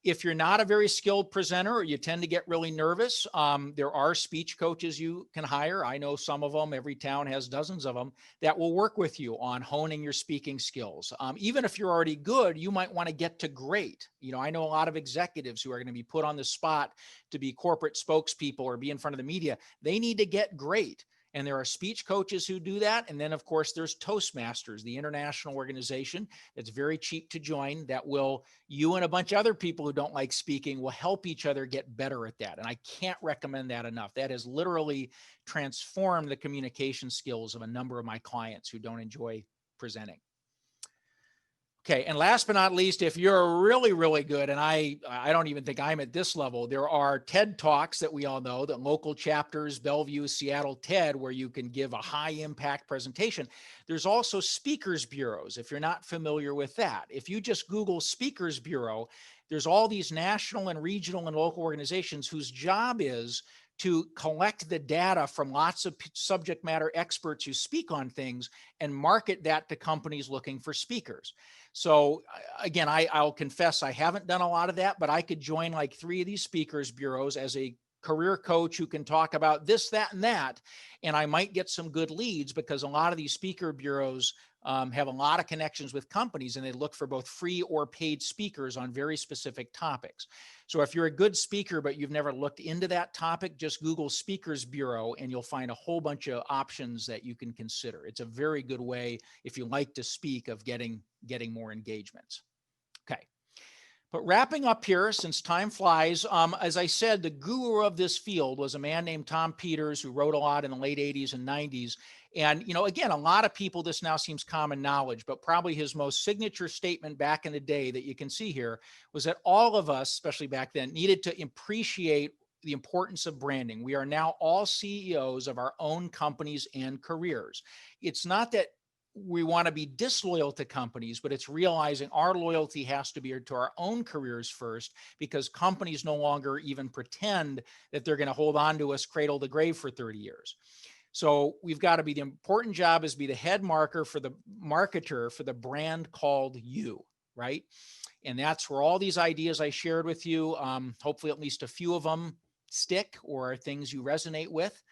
If you're not a very skilled presenter or you tend to get really nervous, there are speech coaches you can hire. I know some of them. Every town has dozens of them that will work with you on honing your speaking skills. Even if you're already good, you might want to get to great. I know a lot of executives who are going to be put on the spot to be corporate spokespeople or be in front of the media. They need to get great. And there are speech coaches who do that. And then, of course, there's Toastmasters, the international organization that's very cheap to join, that will, you and a bunch of other people who don't like speaking will help each other get better at that. And I can't recommend that enough. That has literally transformed the communication skills of a number of my clients who don't enjoy presenting. Okay, and last but not least, if you're really, really good, and I don't even think I'm at this level, there are TED Talks that we all know, the local chapters, Bellevue, Seattle, TED, where you can give a high impact presentation. There's also speakers bureaus, if you're not familiar with that. If you just Google Speakers Bureau, there's all these national and regional and local organizations whose job is to collect the data from lots of subject matter experts who speak on things and market that to companies looking for speakers. So again, I'll confess I haven't done a lot of that, but I could join like 3 of these speakers bureaus as a career coach who can talk about this, that, and that. And I might get some good leads, because a lot of these speaker bureaus have a lot of connections with companies, and they look for both free or paid speakers on very specific topics. So if you're a good speaker, but you've never looked into that topic, just Google Speakers Bureau and you'll find a whole bunch of options that you can consider. It's a very good way, if you like to speak, of getting more engagements. Okay. But wrapping up here, since time flies, as I said, the guru of this field was a man named Tom Peters, who wrote a lot in the late 80s and 90s. And, again, a lot of people, this now seems common knowledge, but probably his most signature statement back in the day that you can see here was that all of us, especially back then, needed to appreciate the importance of branding. We are now all CEOs of our own companies and careers. It's not that we want to be disloyal to companies, but it's realizing our loyalty has to be to our own careers first, because companies no longer even pretend that they're going to hold on to us cradle to grave for 30 years. So we've got to be, the important job is to be the head marketer for the brand called you, right? And that's where all these ideas I shared with you, hopefully at least a few of them stick or are things you resonate with.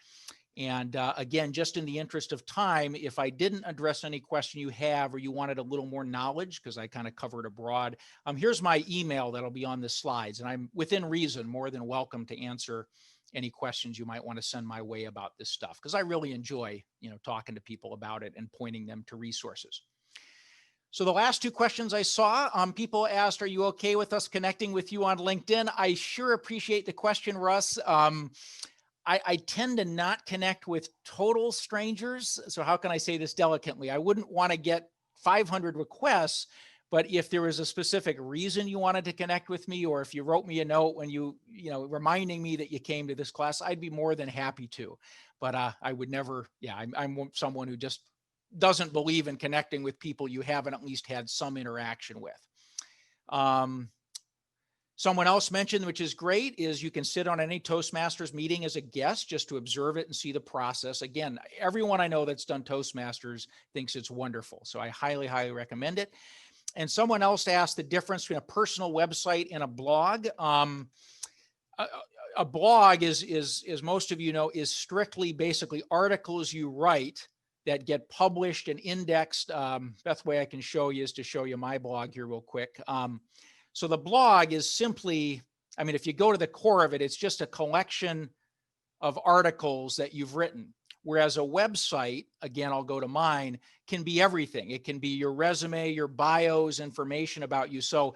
And again, just in the interest of time, if I didn't address any question you have, or you wanted a little more knowledge, because I kind of covered abroad, here's my email that'll be on the slides. And I'm, within reason, more than welcome to answer any questions you might want to send my way about this stuff, because I really enjoy, talking to people about it and pointing them to resources. So the last two questions I saw, people asked, are you okay with us connecting with you on LinkedIn? I sure appreciate the question, Russ. I tend to not connect with total strangers. So how can I say this delicately? I wouldn't want to get 500 requests, but if there was a specific reason you wanted to connect with me, or if you wrote me a note when reminding me that you came to this class, I'd be more than happy to. But I would never, I'm someone who just doesn't believe in connecting with people you haven't at least had some interaction with. Someone else mentioned, which is great, is you can sit on any Toastmasters meeting as a guest just to observe it and see the process. Again, everyone I know that's done Toastmasters thinks it's wonderful. So I highly, highly recommend it. And someone else asked the difference between a personal website and a blog. A blog is, as most of you know, is strictly basically articles you write that get published and indexed. Best way I can show you is to show you my blog here real quick. So the blog is simply, if you go to the core of it, it's just a collection of articles that you've written. Whereas a website, again, I'll go to mine, can be everything. It can be your resume, your bios, information about you. So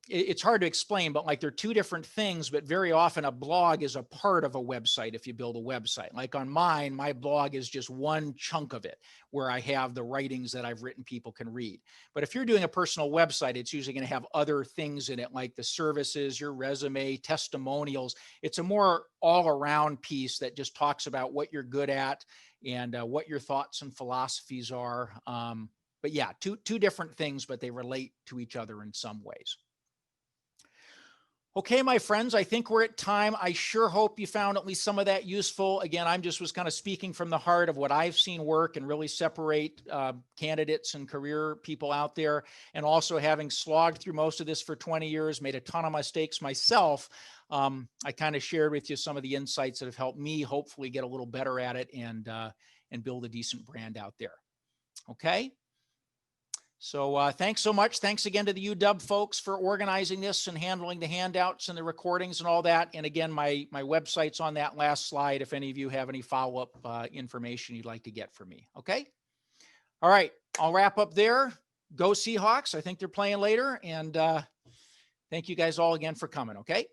it's hard to explain, but they're two different things, but very often a blog is a part of a website if you build a website. Like on mine, my blog is just one chunk of it where I have the writings that I've written people can read. But if you're doing a personal website, it's usually going to have other things in it, like the services, your resume, testimonials. It's a more all-around piece that just talks about what you're good at and what your thoughts and philosophies are. But yeah, two different things, but they relate to each other in some ways. Okay, my friends, I think we're at time. I sure hope you found at least some of that useful. Again, I'm just was kind of speaking from the heart of what I've seen work and really separate candidates and career people out there. And also having slogged through most of this for 20 years, made a ton of mistakes myself. I kind of shared with you some of the insights that have helped me hopefully get a little better at it and build a decent brand out there. Okay. So thanks so much. Thanks again to the UW folks for organizing this and handling the handouts and the recordings and all that. And again, my website's on that last slide if any of you have any follow-up information you'd like to get from me. Okay. All right. I'll wrap up there. Go Seahawks. I think they're playing later. And thank you guys all again for coming. Okay.